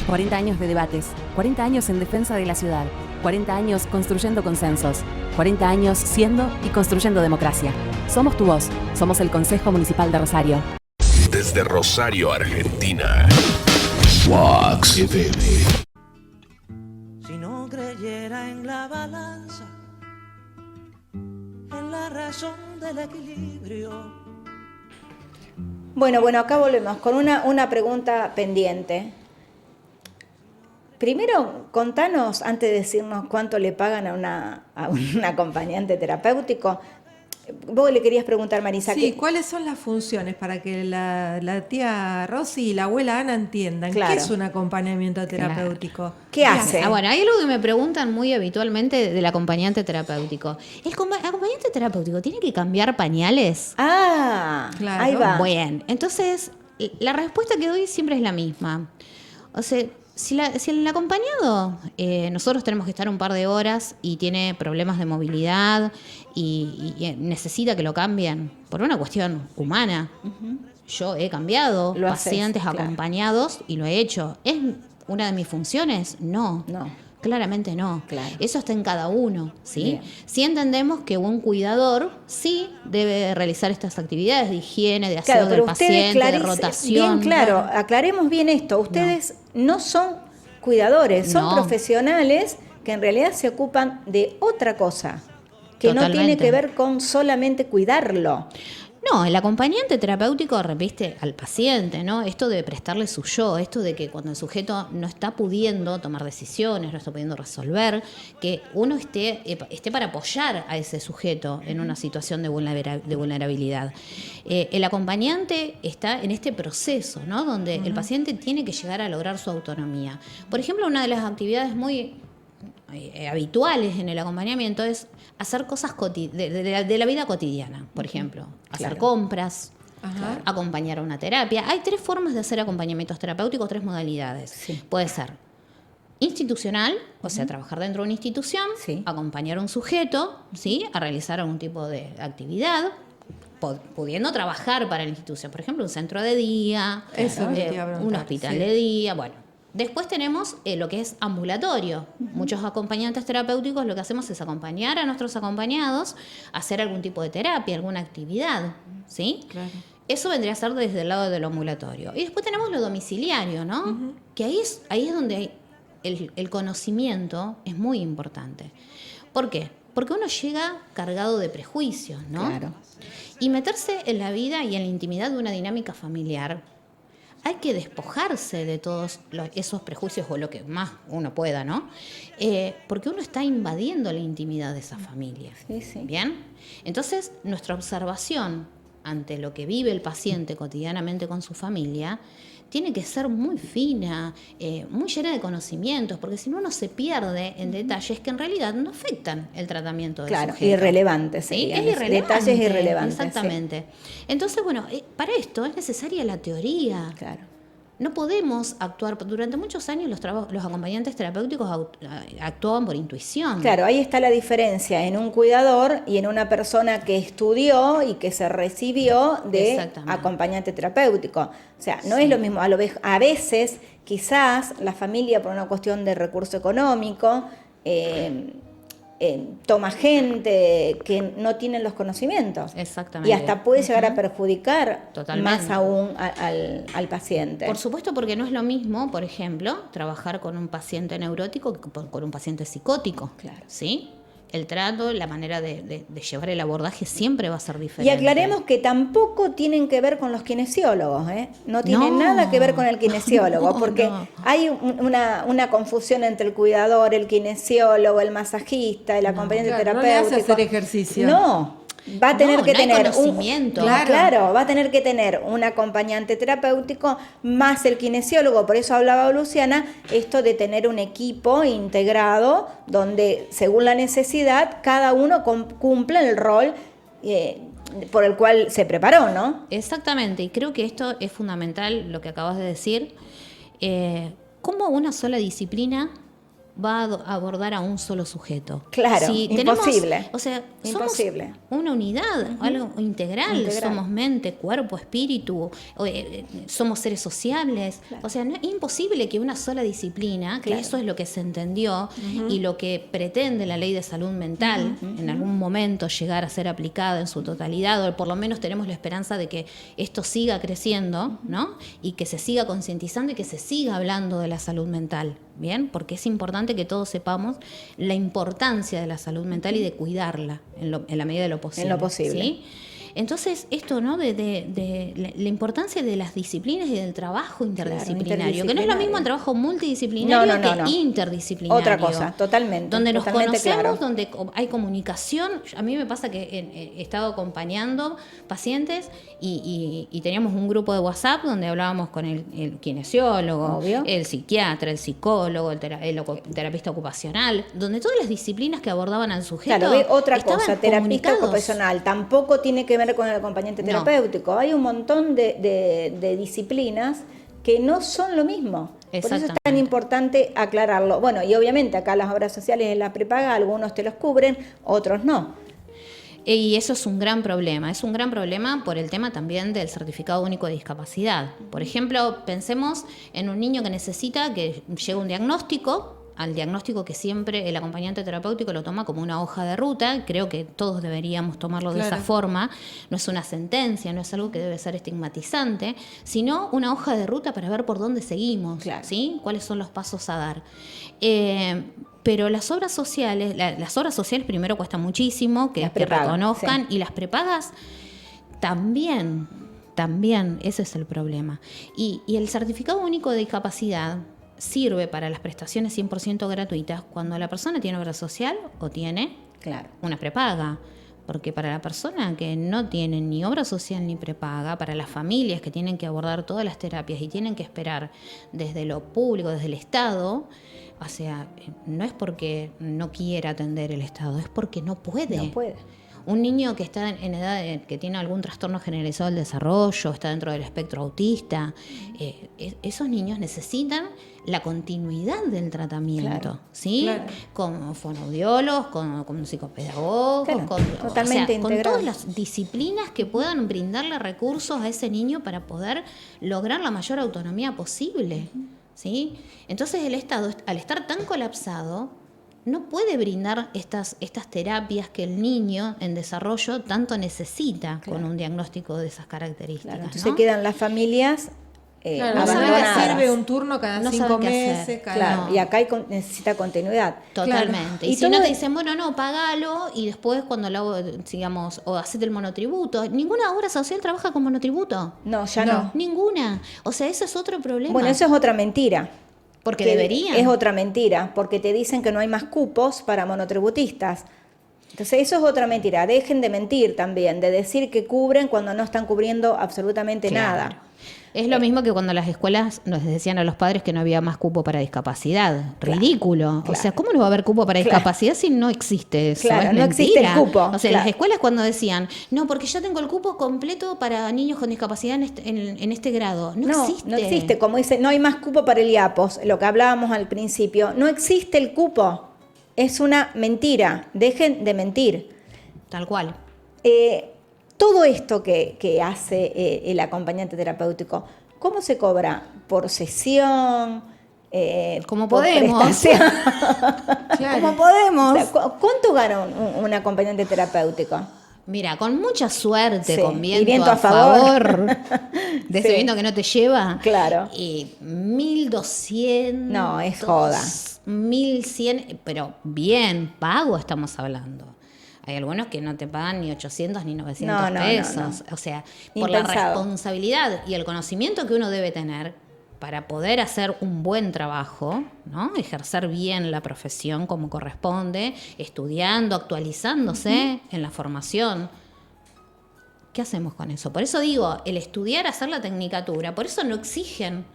40 años de debates, 40 años en defensa de la ciudad, 40 años construyendo consensos, 40 años siendo y construyendo democracia. Somos tu voz, somos el Consejo Municipal de Rosario. Desde Rosario, Argentina. Wax FM. Si no creyera en la balanza, en la razón del equilibrio. Bueno, acá volvemos con una pregunta pendiente. Primero, contanos, antes de decirnos cuánto le pagan a un acompañante terapéutico. Vos le querías preguntar, Marisa. Sí, ¿cuáles son las funciones para que la tía Rosy y la abuela Ana entiendan Claro. qué es un acompañamiento terapéutico? ¿Qué hace? Bueno, hay algo que me preguntan muy habitualmente del acompañante terapéutico. ¿El acompañante terapéutico tiene que cambiar pañales? Claro. Ahí va. Bueno, entonces la respuesta que doy siempre es la misma. O sea, si el acompañado, nosotros tenemos que estar un par de horas y tiene problemas de movilidad y necesita que lo cambien por una cuestión humana. Yo he cambiado Lo haces, pacientes claro. acompañados y lo he hecho. ¿Es una de mis funciones? No. Claramente no. Claro. Eso está en cada uno, ¿sí? Bien. Sí entendemos que un cuidador sí debe realizar estas actividades de higiene, de aseo Claro, del pero ustedes, paciente, de Clarice, rotación. bien claro, aclaremos bien esto. Ustedes no son cuidadores, son No. profesionales que en realidad se ocupan de otra cosa, que no tiene Totalmente. que ver con solamente cuidarlo. No, el acompañante terapéutico repite al paciente, ¿no? Esto de prestarle su yo, esto de que cuando el sujeto no está pudiendo tomar decisiones, no está pudiendo resolver, que uno esté para apoyar a ese sujeto en una situación de vulnerabilidad. El acompañante está en este proceso, ¿no? Donde el paciente tiene que llegar a lograr su autonomía. Por ejemplo, una de las actividades muy habituales en el acompañamiento es hacer cosas de la vida cotidiana, por ejemplo, hacer compras, acompañar a una terapia. Hay 3 formas de hacer acompañamientos terapéuticos, 3 modalidades. Sí. Puede ser institucional, o sea, trabajar dentro de una institución, acompañar a un sujeto, ¿sí? A realizar algún tipo de actividad, pudiendo trabajar para la institución, por ejemplo, un centro de día, Eso te iba a preguntar, un hospital sí. de día, bueno. Después tenemos lo que es ambulatorio. Muchos acompañantes terapéuticos lo que hacemos es acompañar a nuestros acompañados a hacer algún tipo de terapia, alguna actividad, ¿sí? Claro. Eso vendría a ser desde el lado de lo ambulatorio. Y después tenemos lo domiciliario, ¿no? Que ahí es donde el conocimiento es muy importante. ¿Por qué? Porque uno llega cargado de prejuicios, ¿no? Claro. Y meterse en la vida y en la intimidad de una dinámica familiar, hay que despojarse de todos esos prejuicios o lo que más uno pueda, ¿no? Porque uno está invadiendo la intimidad de esa familia. Sí, sí. ¿Bien? Entonces, nuestra observación ante lo que vive el paciente cotidianamente con su familia tiene que ser muy fina, muy llena de conocimientos, porque si no uno se pierde en detalles que en realidad no afectan el tratamiento del Claro, sujeto. irrelevantes ¿Sí? serían, Es irrelevante. detalles irrelevantes. Exactamente. Entonces, bueno, para esto es necesaria la teoría. Claro. No podemos actuar, durante muchos años los acompañantes terapéuticos actuaban por intuición. Claro, ahí está la diferencia en un cuidador y en una persona que estudió y que se recibió de acompañante terapéutico. O sea, no es lo mismo. A veces, quizás, la familia, por una cuestión de recurso económico, toma gente que no tienen los conocimientos. Exactamente. Y hasta puede llegar a perjudicar Totalmente. más aún al paciente. Por supuesto, porque no es lo mismo, por ejemplo, trabajar con un paciente neurótico que con un paciente psicótico. Claro. ¿Sí? el trato, la manera de llevar el abordaje siempre va a ser Y diferente. aclaremos que tampoco tienen que ver con los kinesiólogos, ¿eh? No tienen nada que ver con el kinesiólogo, porque hay una confusión entre el cuidador, el kinesiólogo, el masajista, el acompañante Claro, terapéutico. no le hace hacer ejercicio. No. Va a tener que no hay tener conocimiento. claro, va a tener que tener un acompañante terapéutico más el kinesiólogo. Por eso hablaba Luciana esto de tener un equipo integrado donde según la necesidad cada uno cumple el rol por el cual se preparó, ¿no? Exactamente, y creo que esto es fundamental lo que acabas de decir. ¿Cómo una sola disciplina va a abordar a un solo sujeto? Claro, si imposible. O sea, Imposible. somos una unidad, algo integral. Somos mente, cuerpo, espíritu, somos seres sociables. O sea, no, es imposible que una sola disciplina, que eso es lo que se entendió y lo que pretende la ley de salud mental, en algún momento llegar a ser aplicada en su totalidad, o por lo menos tenemos la esperanza de que esto siga creciendo, ¿no? Y que se siga concientizando y que se siga hablando de la salud mental. Bien, porque es importante que todos sepamos la importancia de la salud mental y de cuidarla en la medida de lo posible. En lo posible. ¿Sí? Entonces, esto, ¿no? De la importancia de las disciplinas y del trabajo interdisciplinario, que no es lo mismo el trabajo multidisciplinario que interdisciplinario. Otra cosa, totalmente. Donde nos totalmente conocemos, claro. donde hay comunicación. A mí me pasa que he estado acompañando pacientes y teníamos un grupo de WhatsApp donde hablábamos con el kinesiólogo, Obvio. el psiquiatra, el psicólogo, el terapista ocupacional, donde todas las disciplinas que abordaban al sujeto. Claro, ve otra estaban cosa, terapista comunicados. ocupacional, tampoco tiene que ver con el acompañante No. terapéutico. Hay un montón de disciplinas que no son lo mismo. Por eso es tan Exactamente. importante aclararlo. Bueno, y obviamente acá las obras sociales en la prepaga, algunos te los cubren, otros no. Y eso es un gran problema por el tema también del certificado único de discapacidad. Por ejemplo, pensemos en un niño que necesita que llegue un diagnóstico, al diagnóstico que siempre el acompañante terapéutico lo toma como una hoja de ruta. Creo que todos deberíamos tomarlo de esa forma. No es una sentencia, no es algo que debe ser estigmatizante, sino una hoja de ruta para ver por dónde seguimos, ¿sí? Cuáles son los pasos a dar. Pero las obras sociales primero cuesta muchísimo que reconozcan, y las prepagas también, ese es el problema. Y el certificado único de discapacidad sirve para las prestaciones 100% gratuitas cuando la persona tiene obra social o tiene una prepaga. Porque para la persona que no tiene ni obra social ni prepaga, para las familias que tienen que abordar todas las terapias y tienen que esperar desde lo público, desde el Estado, o sea, no es porque no quiera atender el Estado, es porque no puede. No puede. Un niño que está en edad, que tiene algún trastorno generalizado del desarrollo, está dentro del espectro autista, esos niños necesitan la continuidad del tratamiento, ¿sí? Claro. Con fonoaudiólogos, con psicopedagogos, totalmente con integrado. todas las disciplinas que puedan brindarle recursos a ese niño para poder lograr la mayor autonomía posible, ¿sí? Entonces el Estado, al estar tan colapsado, no puede brindar estas terapias que el niño en desarrollo tanto necesita con un diagnóstico de esas características. Entonces ¿no? quedan las familias no saben abandonadas. que sirve un turno cada No 5 saben qué meses. hacer. Claro, y acá necesita continuidad. Totalmente. Claro. Y si no todo- te dicen, bueno, no, pagalo y después cuando lo hago, digamos, o hacete el monotributo. Ninguna obra social trabaja con monotributo. No, ya no. Ninguna. O sea, ese es otro problema. Bueno, eso es otra mentira. Porque Que deberían. Es otra mentira, porque te dicen que no hay más cupos para monotributistas. Entonces eso es otra mentira. Dejen de mentir también, de decir que cubren cuando no están cubriendo absolutamente nada. Es lo mismo que cuando las escuelas nos decían a los padres que no había más cupo para discapacidad. Ridículo. O sea, ¿cómo no va a haber cupo para discapacidad si no existe eso? Claro, Es no existe mentira. el cupo, O sea, claro. las escuelas cuando decían, no, porque yo tengo el cupo completo para niños con discapacidad en este grado. No existe. No existe. Como dice, no hay más cupo para el IAPOS, lo que hablábamos al principio. No existe el cupo. Es una mentira. Dejen de mentir. Tal cual. Todo esto que hace el acompañante terapéutico, ¿cómo se cobra? ¿Por sesión? Como por podemos. prestación. Claro. Como podemos. O sea, ¿cuánto gana un acompañante terapéutico? Mira, con mucha suerte, Sí, con y viento, a favor de ese Sí. viento que no te lleva. Claro. Y 1.200. No, es joda. 1.100, pero bien pago estamos hablando. Hay algunos que no te pagan ni 800 ni 900 No, pesos. O sea, por la Impensado. responsabilidad y el conocimiento que uno debe tener para poder hacer un buen trabajo, ¿no? Ejercer bien la profesión como corresponde, estudiando, actualizándose en la formación. ¿Qué hacemos con eso? Por eso digo, el estudiar, hacer la tecnicatura, por eso no exigen.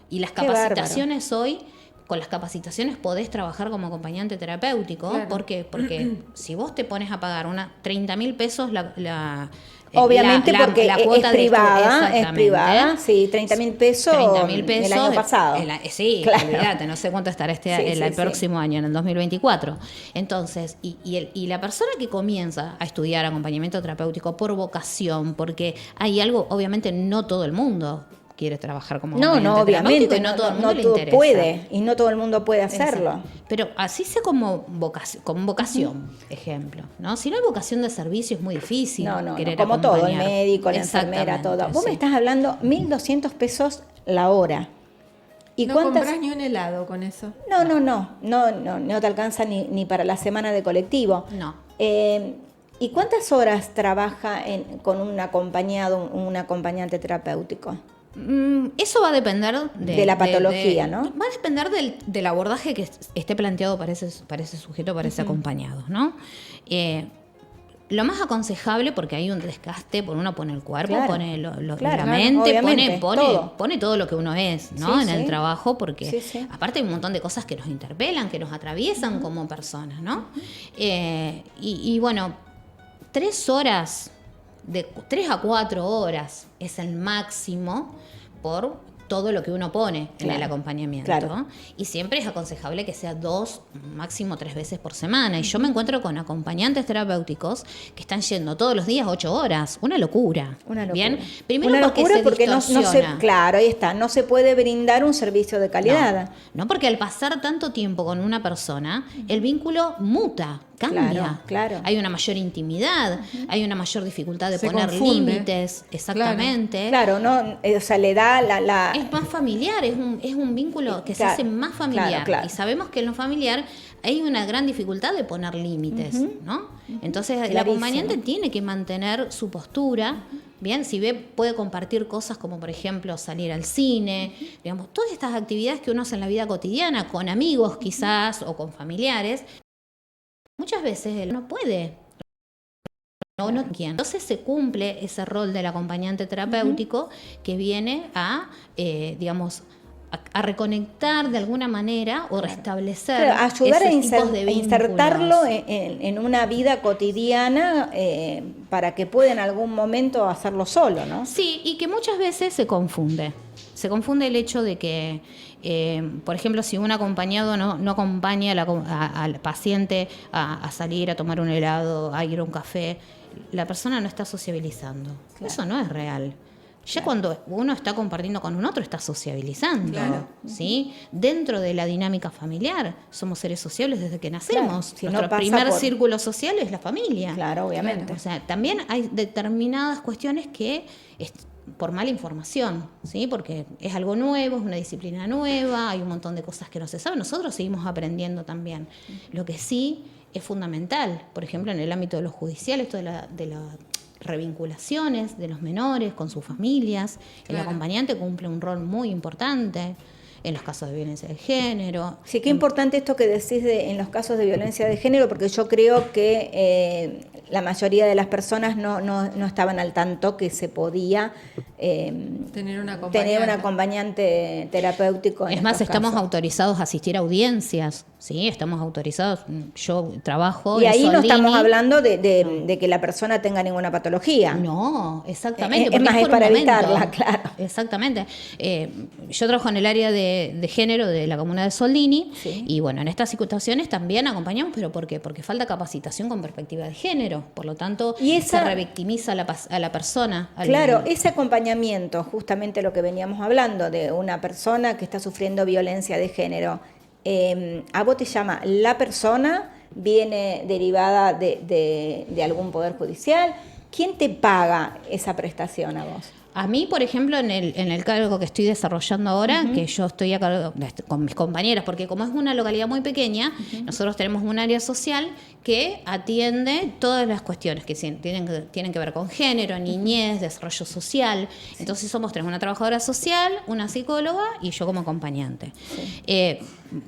Y las Qué capacitaciones hoy, con las capacitaciones podés trabajar como acompañante terapéutico. Claro. ¿Por qué? Porque si vos te pones a pagar 30.000 pesos Obviamente la es cuota de privada, exactamente. sí, 30.000 pesos, 30.000 pesos el año pasado. Sí, Claro. olvídate, no sé cuánto estará Sí, el sí, próximo año, en el 2024. Entonces, y la persona que comienza a estudiar acompañamiento terapéutico por vocación, porque hay algo, obviamente no todo el mundo quiere trabajar como No, acompañante obviamente, terapéutico y no todo el mundo le todo interesa. puede, y no todo el mundo puede hacerlo. Exacto. Pero así sea como vocación, ejemplo, ¿no? Si no hay vocación de servicio es muy difícil No, querer como todo, el acompañar. médico, la enfermera, Exactamente, todo. Vos sí. me estás hablando 1.200 pesos la hora. ¿Y no cuántas? comprás ni un helado con eso. No te alcanza ni para la semana de colectivo. No. ¿Y cuántas horas trabaja con un acompañado, un acompañante terapéutico? Eso va a depender De la patología, ¿no? Va a depender del abordaje que esté planteado para ese sujeto, para ese acompañado, ¿no? Lo más aconsejable, porque hay un desgaste, uno pone el cuerpo, Claro. pone la Claro, mente, obviamente, pone todo lo que uno es, ¿no? Sí, en el sí. trabajo, porque Sí. aparte hay un montón de cosas que nos interpelan, que nos atraviesan como personas, ¿no? Y bueno, 3 horas, de 3 a 4 horas es el máximo por todo lo que uno pone en Claro, el acompañamiento. claro. Y siempre es aconsejable que sea 2, máximo 3 veces por semana. Y yo me encuentro con acompañantes terapéuticos que están yendo todos los días 8 horas. Una locura. Una locura. Bien, primero Una porque locura se porque no se, distorsiona. claro, ahí está, no se puede brindar un servicio de calidad. No, porque al pasar tanto tiempo con una persona, el vínculo muta, cambia. Claro. Hay una mayor intimidad, hay una mayor dificultad de Se poner confunde. límites, exactamente. Claro, no, o sea, le da la Es más familiar, es un vínculo que se Claro, hace más familiar. claro. Y sabemos que en lo familiar hay una gran dificultad de poner límites, ¿no? Entonces el Clarísimo. acompañante tiene que mantener su postura. Bien, si puede compartir cosas como, por ejemplo, salir al cine, digamos, todas estas actividades que uno hace en la vida cotidiana, con amigos quizás o con familiares, muchas veces él no puede. No quién. Entonces se cumple ese rol del acompañante terapéutico que viene a, digamos, a reconectar de alguna manera o restablecer Claro, ayudar a, esos tipos de vínculos. insertarlo en una vida cotidiana para que pueda en algún momento hacerlo solo, ¿no? Sí, y que muchas veces se confunde. Se confunde el hecho de que, por ejemplo, si un acompañado no acompaña al paciente a salir, a tomar un helado, a ir a un café, la persona no está sociabilizando. Claro. Eso no es real. Ya cuando uno está compartiendo con un otro, está sociabilizando, Claro. ¿sí? Dentro de la dinámica familiar, somos seres sociables desde que nacemos. Claro, si no Nuestro pasa primer por- círculo social es la familia. Claro, obviamente. O sea, también hay determinadas cuestiones que por mala información, ¿sí? Porque es algo nuevo, es una disciplina nueva, hay un montón de cosas que no se saben. Nosotros seguimos aprendiendo también. Lo que sí es fundamental, por ejemplo, en el ámbito de lo judicial, esto de las revinculaciones de los menores con sus familias. El Claro. acompañante cumple un rol muy importante en los casos de violencia de género. Sí, qué importante esto que decís en los casos de violencia de género, porque yo creo que la mayoría de las personas no estaban al tanto que se podía Tener un tener un acompañante terapéutico. En Es más, estos estamos casos. autorizados a asistir a audiencias, ¿sí? Estamos autorizados. Yo trabajo Y en ahí no Soldini. estamos hablando de que la persona tenga ninguna patología. No, exactamente. Es porque más, es por un para momento. evitarla, claro. Exactamente. Yo trabajo en el área de género de la comuna de Soldini. Sí. Y bueno, en estas situaciones también acompañamos, pero ¿por qué? Porque falta capacitación con perspectiva de género. Por lo tanto, Y esa- se revictimiza a la persona. Claro, ese acompañamiento, justamente lo que veníamos hablando, de una persona que está sufriendo violencia de género, a vos te llama la persona viene derivada de algún poder judicial. ¿Quién te paga esa prestación a vos? A mí, por ejemplo, en el cargo que estoy desarrollando ahora, que yo estoy a cargo con mis compañeras, porque como es una localidad muy pequeña, nosotros tenemos un área social que atiende todas las cuestiones que tienen que ver con género, niñez, desarrollo social. Entonces somos tres, una trabajadora social, una psicóloga y yo como acompañante.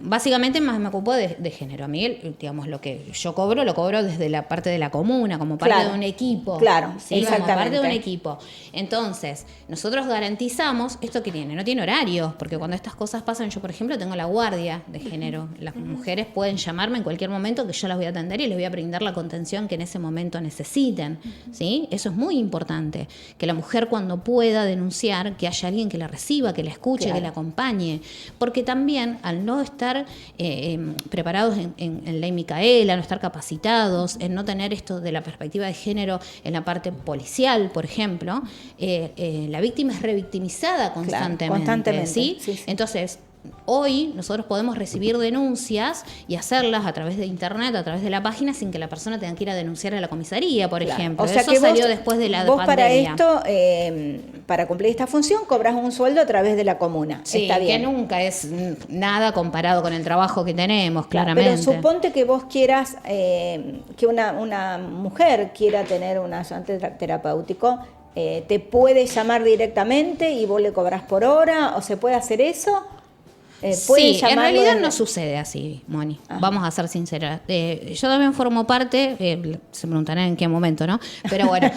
Básicamente más me ocupo de género. A mí, digamos, lo que yo cobro, lo cobro desde la parte de la comuna, como parte de un equipo. Claro, ¿sí? exactamente. Como parte de un equipo. Entonces, nosotros garantizamos esto que tiene. No tiene horarios, porque cuando estas cosas pasan, yo, por ejemplo, tengo la guardia de género. Las mujeres pueden llamarme en cualquier momento que yo las voy a atender y les voy a brindar la contención que en ese momento necesiten. ¿Sí? Eso es muy importante. Que la mujer, cuando pueda denunciar, que haya alguien que la reciba, que la escuche, que la acompañe. Porque también, al no estar preparados en Ley Micaela, no estar capacitados, en no tener esto de la perspectiva de género en la parte policial, por ejemplo, la víctima es revictimizada constantemente. ¿Sí? Entonces, hoy nosotros podemos recibir denuncias y hacerlas a través de internet, a través de la página, sin que la persona tenga que ir a denunciar a la comisaría, por ejemplo. O sea, eso que salió después de la vos pandemia. Para esto, para cumplir esta función, cobras un sueldo a través de la comuna. Sí, está bien. que nunca es nada comparado con el trabajo que tenemos, claramente. Pero suponte que vos quieras, que una mujer quiera tener un ayudante terapéutico, ¿te puede llamar directamente y vos le cobrás por hora? ¿O se puede hacer eso? Sí, en realidad no sucede así, Moni. Ajá. Vamos a ser sinceras. Yo también formo parte, se preguntarán en qué momento, ¿no? Pero bueno,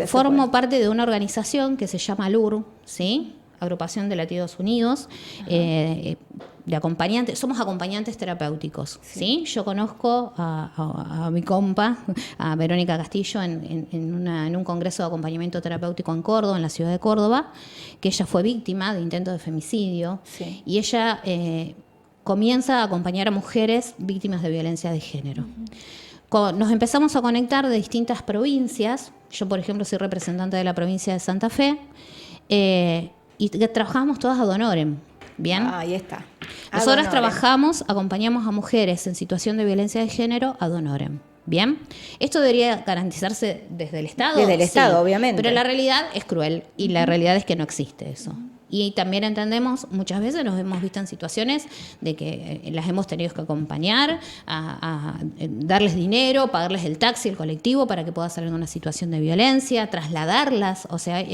formo parte de una organización que se llama ALUR, ¿sí? Agrupación de Latidos Unidos, de acompañantes, somos acompañantes terapéuticos, ¿sí? Yo conozco a mi compa, a Verónica Castillo, en un congreso de acompañamiento terapéutico en Córdoba, en la ciudad de Córdoba, que ella fue víctima de intento de femicidio, y ella comienza a acompañar a mujeres víctimas de violencia de género. Nos empezamos a conectar de distintas provincias. Yo, por ejemplo, soy representante de la provincia de Santa Fe, y trabajamos todas ad honorem. ¿Bien? Ahí está. Nosotras trabajamos, acompañamos a mujeres en situación de violencia de género ad honorem. ¿Bien? Esto debería garantizarse desde el Estado. Desde el Estado, obviamente. Pero la realidad es cruel y la realidad es que no existe eso. Y también entendemos, muchas veces nos hemos visto en situaciones de que las hemos tenido que acompañar, a darles dinero, pagarles el taxi, el colectivo para que pueda salir de una situación de violencia, trasladarlas, o sea...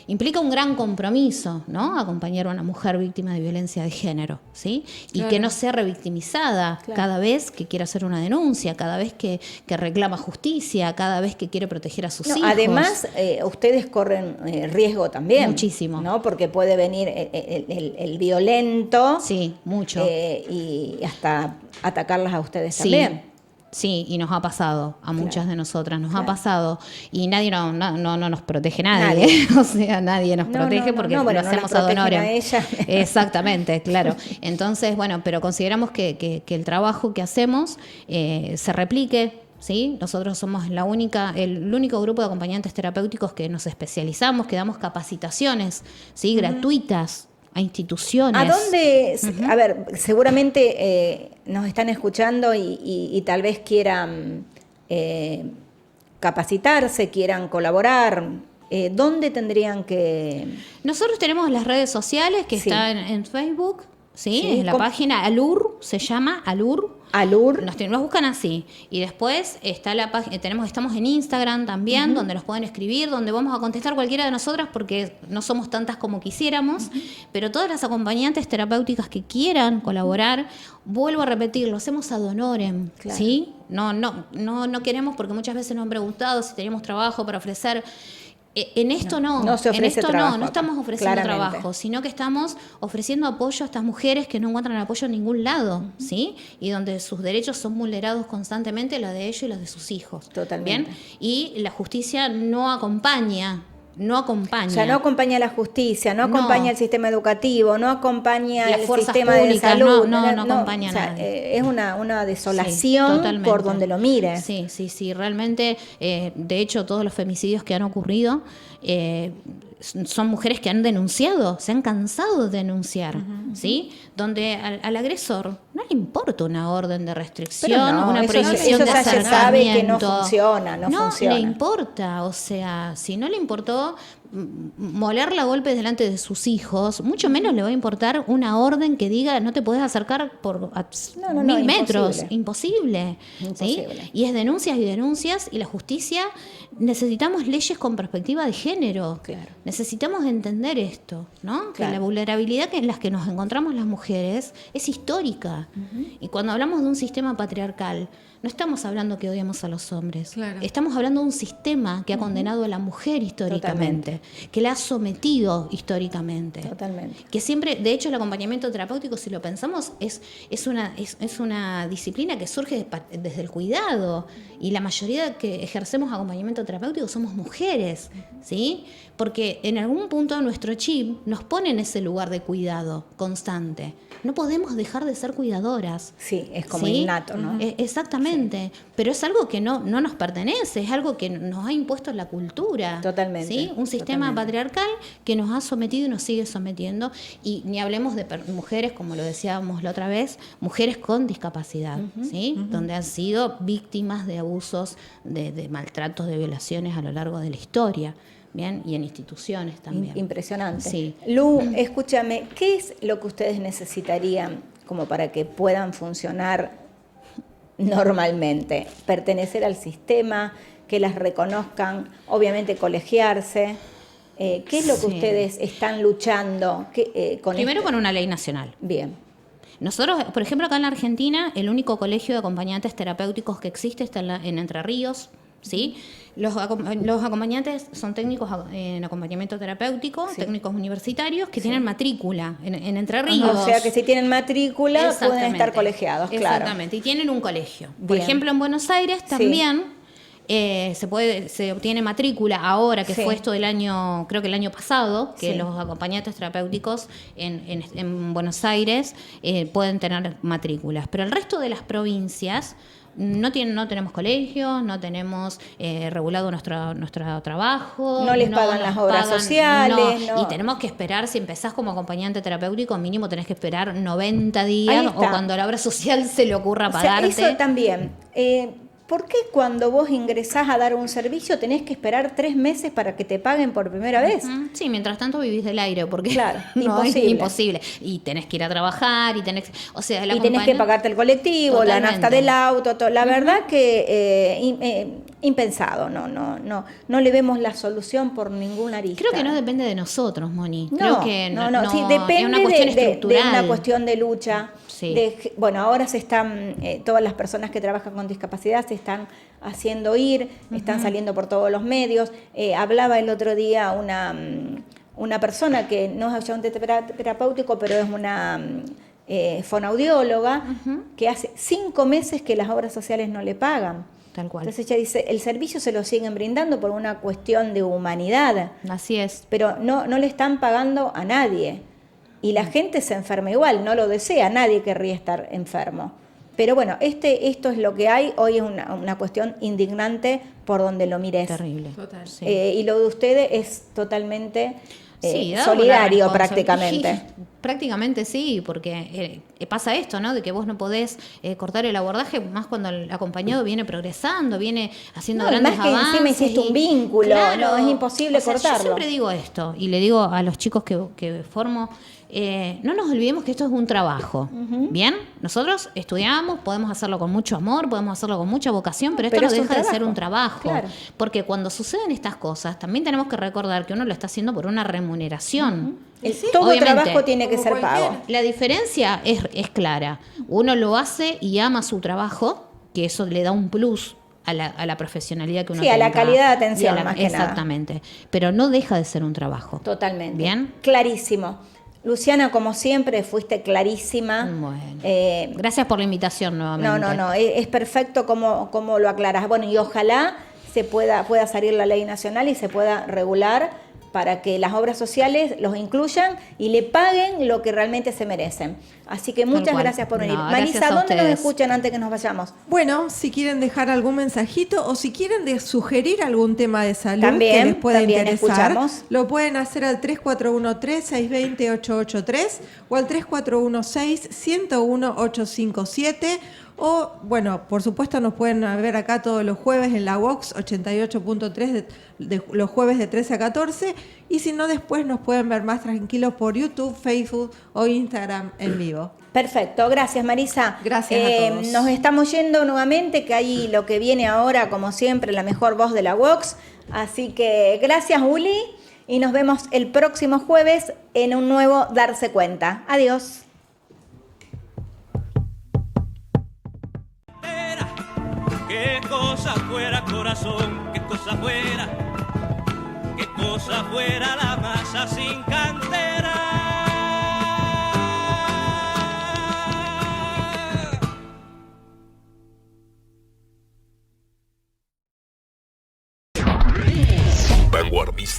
implica un gran compromiso, ¿no? Acompañar a una mujer víctima de violencia de género, ¿sí? Y que no sea revictimizada cada vez que quiere hacer una denuncia, cada vez que reclama justicia, cada vez que quiere proteger a sus hijos. Además, ustedes corren riesgo también. Muchísimo. ¿No? Porque puede venir el violento. Sí, mucho. Y hasta atacarlas a ustedes también. Sí, y nos ha pasado, a muchas de nosotras nos ha pasado, y nadie no nos protege nadie. O sea, nadie nos protege porque lo hacemos ad honorem. Exactamente, claro. Entonces, bueno, pero consideramos que el trabajo que hacemos se replique. ¿Sí? Nosotros somos el único grupo de acompañantes terapéuticos que nos especializamos, que damos capacitaciones, ¿sí? Gratuitas a instituciones. ¿A dónde? A ver, seguramente nos están escuchando y tal vez quieran capacitarse, quieran colaborar. ¿Dónde tendrían que...? Nosotros tenemos las redes sociales que están en Facebook, ¿sí? En la página ALUR, se llama ALUR. Nos buscan así. Y después está la página, estamos en Instagram también, donde nos pueden escribir, donde vamos a contestar cualquiera de nosotras porque no somos tantas como quisiéramos, pero todas las acompañantes terapéuticas que quieran colaborar, vuelvo a repetir, lo hacemos ad honorem, ¿sí? No queremos, porque muchas veces nos han preguntado si tenemos trabajo para ofrecer. En esto no se ofrece trabajo, no estamos ofreciendo trabajo, sino que estamos ofreciendo apoyo a estas mujeres que no encuentran apoyo en ningún lado, ¿sí? Y donde sus derechos son vulnerados constantemente, los de ellos y los de sus hijos. Totalmente. ¿Bien? Y la justicia no acompaña. O sea, no acompaña la justicia, no acompaña el sistema educativo, no acompaña el sistema públicas, de salud. No acompaña nada. Es una desolación por donde lo mire. Sí, realmente, de hecho, todos los femicidios que han ocurrido, son mujeres que han denunciado, se han cansado de denunciar, ¿sí? Donde al agresor no le importa una orden de restricción, una prohibición de ya se sabe que no funciona, no le importa, o sea, si no le importó molerla a golpes delante de sus hijos, mucho menos le va a importar una orden que diga no te podés acercar por 1000 metros, imposible. ¿Sí? Y es denuncias y denuncias, y la justicia, necesitamos leyes con perspectiva de género, necesitamos entender esto, ¿no? Que la vulnerabilidad en la que nos encontramos las mujeres es histórica, y cuando hablamos de un sistema patriarcal, no estamos hablando que odiamos a los hombres. Estamos hablando de un sistema que ha condenado a la mujer históricamente, que la ha sometido históricamente. Que siempre, de hecho, el acompañamiento terapéutico, si lo pensamos, es una disciplina que surge desde el cuidado. Y la mayoría que ejercemos acompañamiento terapéutico somos mujeres, ¿sí? Porque en algún punto nuestro chip nos pone en ese lugar de cuidado constante. No podemos dejar de ser cuidadoras. Sí, es como innato, ¿no? Exactamente. Sí. Pero es algo que no nos pertenece, es algo que nos ha impuesto la cultura. Totalmente. ¿Sí? Un sistema patriarcal que nos ha sometido y nos sigue sometiendo. Y ni hablemos de mujeres, como lo decíamos la otra vez, mujeres con discapacidad, ¿sí? Donde han sido víctimas de abusos, de maltratos, de violaciones a lo largo de la historia. Bien, y en instituciones también. Impresionante. Sí. Lu, escúchame, ¿qué es lo que ustedes necesitarían como para que puedan funcionar normalmente? Pertenecer al sistema, que las reconozcan, obviamente colegiarse. ¿Qué es lo que ustedes están luchando con Primero con una ley nacional. Bien. Nosotros, por ejemplo, acá en la Argentina, el único colegio de acompañantes terapéuticos que existe está en Entre Ríos, ¿sí? Los acompañantes son técnicos en acompañamiento terapéutico, técnicos universitarios que tienen matrícula en Entre Ríos. O sea que si tienen matrícula pueden estar colegiados, claro. Exactamente, y tienen un colegio. Bien. Por ejemplo, en Buenos Aires también se obtiene matrícula ahora, que fue esto del año, creo que el año pasado, que los acompañantes terapéuticos en Buenos Aires pueden tener matrículas. Pero el resto de las provincias no tenemos colegios, no tenemos regulado nuestro trabajo. No les pagan las obras sociales. No. Y tenemos que esperar, si empezás como acompañante terapéutico, mínimo tenés que esperar 90 días o cuando la obra social se le ocurra pagarte. Eso también. ¿Por qué cuando vos ingresás a dar un servicio tenés que esperar 3 meses para que te paguen por primera vez? Sí, mientras tanto vivís del aire, porque imposible. Es imposible. Y tenés que ir a trabajar, y tenés que pagarte el colectivo, la nafta del auto, todo. La verdad que impensado, no le vemos la solución por ninguna arista. Creo que no depende de nosotros, Moni. Creo que sí, depende es una cuestión estructural. De una cuestión de lucha. Sí. Ahora se están, todas las personas que trabajan con discapacidad se están haciendo oír, están saliendo por todos los medios. Hablaba el otro día una persona que no es ayudante terapéutico, pero es una fonoaudióloga, que hace 5 meses que las obras sociales no le pagan. Tal cual. Entonces ella dice, el servicio se lo siguen brindando por una cuestión de humanidad. Así es. Pero no le están pagando a nadie. Y la gente se enferma igual, no lo desea, nadie querría estar enfermo. Pero bueno, esto es lo que hay, hoy es una cuestión indignante por donde lo mires. Terrible. Total. Sí. Y lo de ustedes es totalmente solidario prácticamente. Prácticamente sí, porque pasa esto, ¿no? De que vos no podés cortar el abordaje, más cuando el acompañado viene progresando, viene haciendo grandes avances. Más que encima hiciste un vínculo, no es imposible cortarlo. Yo siempre digo esto, y le digo a los chicos que formo, no nos olvidemos que esto es un trabajo. ¿Bien? Nosotros estudiamos, podemos hacerlo con mucho amor, podemos hacerlo con mucha vocación, pero esto no deja de ser un trabajo. Claro. Porque cuando suceden estas cosas, también tenemos que recordar que uno lo está haciendo por una remuneración. Todo trabajo tiene que ser pago. La diferencia es clara. Uno lo hace y ama su trabajo, que eso le da un plus a la profesionalidad que uno tiene. Sí, a la calidad de atención, más que nada. Exactamente. Pero no deja de ser un trabajo. Totalmente. ¿Bien? Clarísimo. Luciana, como siempre, fuiste clarísima. Bueno, gracias por la invitación nuevamente. No, es perfecto como lo aclaras. Bueno, y ojalá pueda salir la ley nacional y se pueda regular, para que las obras sociales los incluyan y le paguen lo que realmente se merecen. Así que muchas cual. gracias por venir. No, gracias Marisa, a ¿dónde nos ustedes. escuchan antes que nos vayamos? Bueno, si quieren dejar algún mensajito o si quieren sugerir algún tema de salud También, que les pueda también interesar, escuchamos. lo pueden hacer al 3413-620-883 o al 3416-101-857. O, bueno, por supuesto nos pueden ver acá todos los jueves en la Vox 88.3, los jueves de 13 a 14. Y si no, después nos pueden ver más tranquilos por YouTube, Facebook o Instagram en vivo. Perfecto, gracias Marisa. Gracias a todos. Nos estamos yendo nuevamente, que ahí lo que viene ahora, como siempre, la mejor voz de la Vox. Así que gracias, Uli, y nos vemos el próximo jueves en un nuevo Darse Cuenta. Adiós. Qué cosa fuera corazón, qué cosa fuera la masa sin cantera. Vanguardista.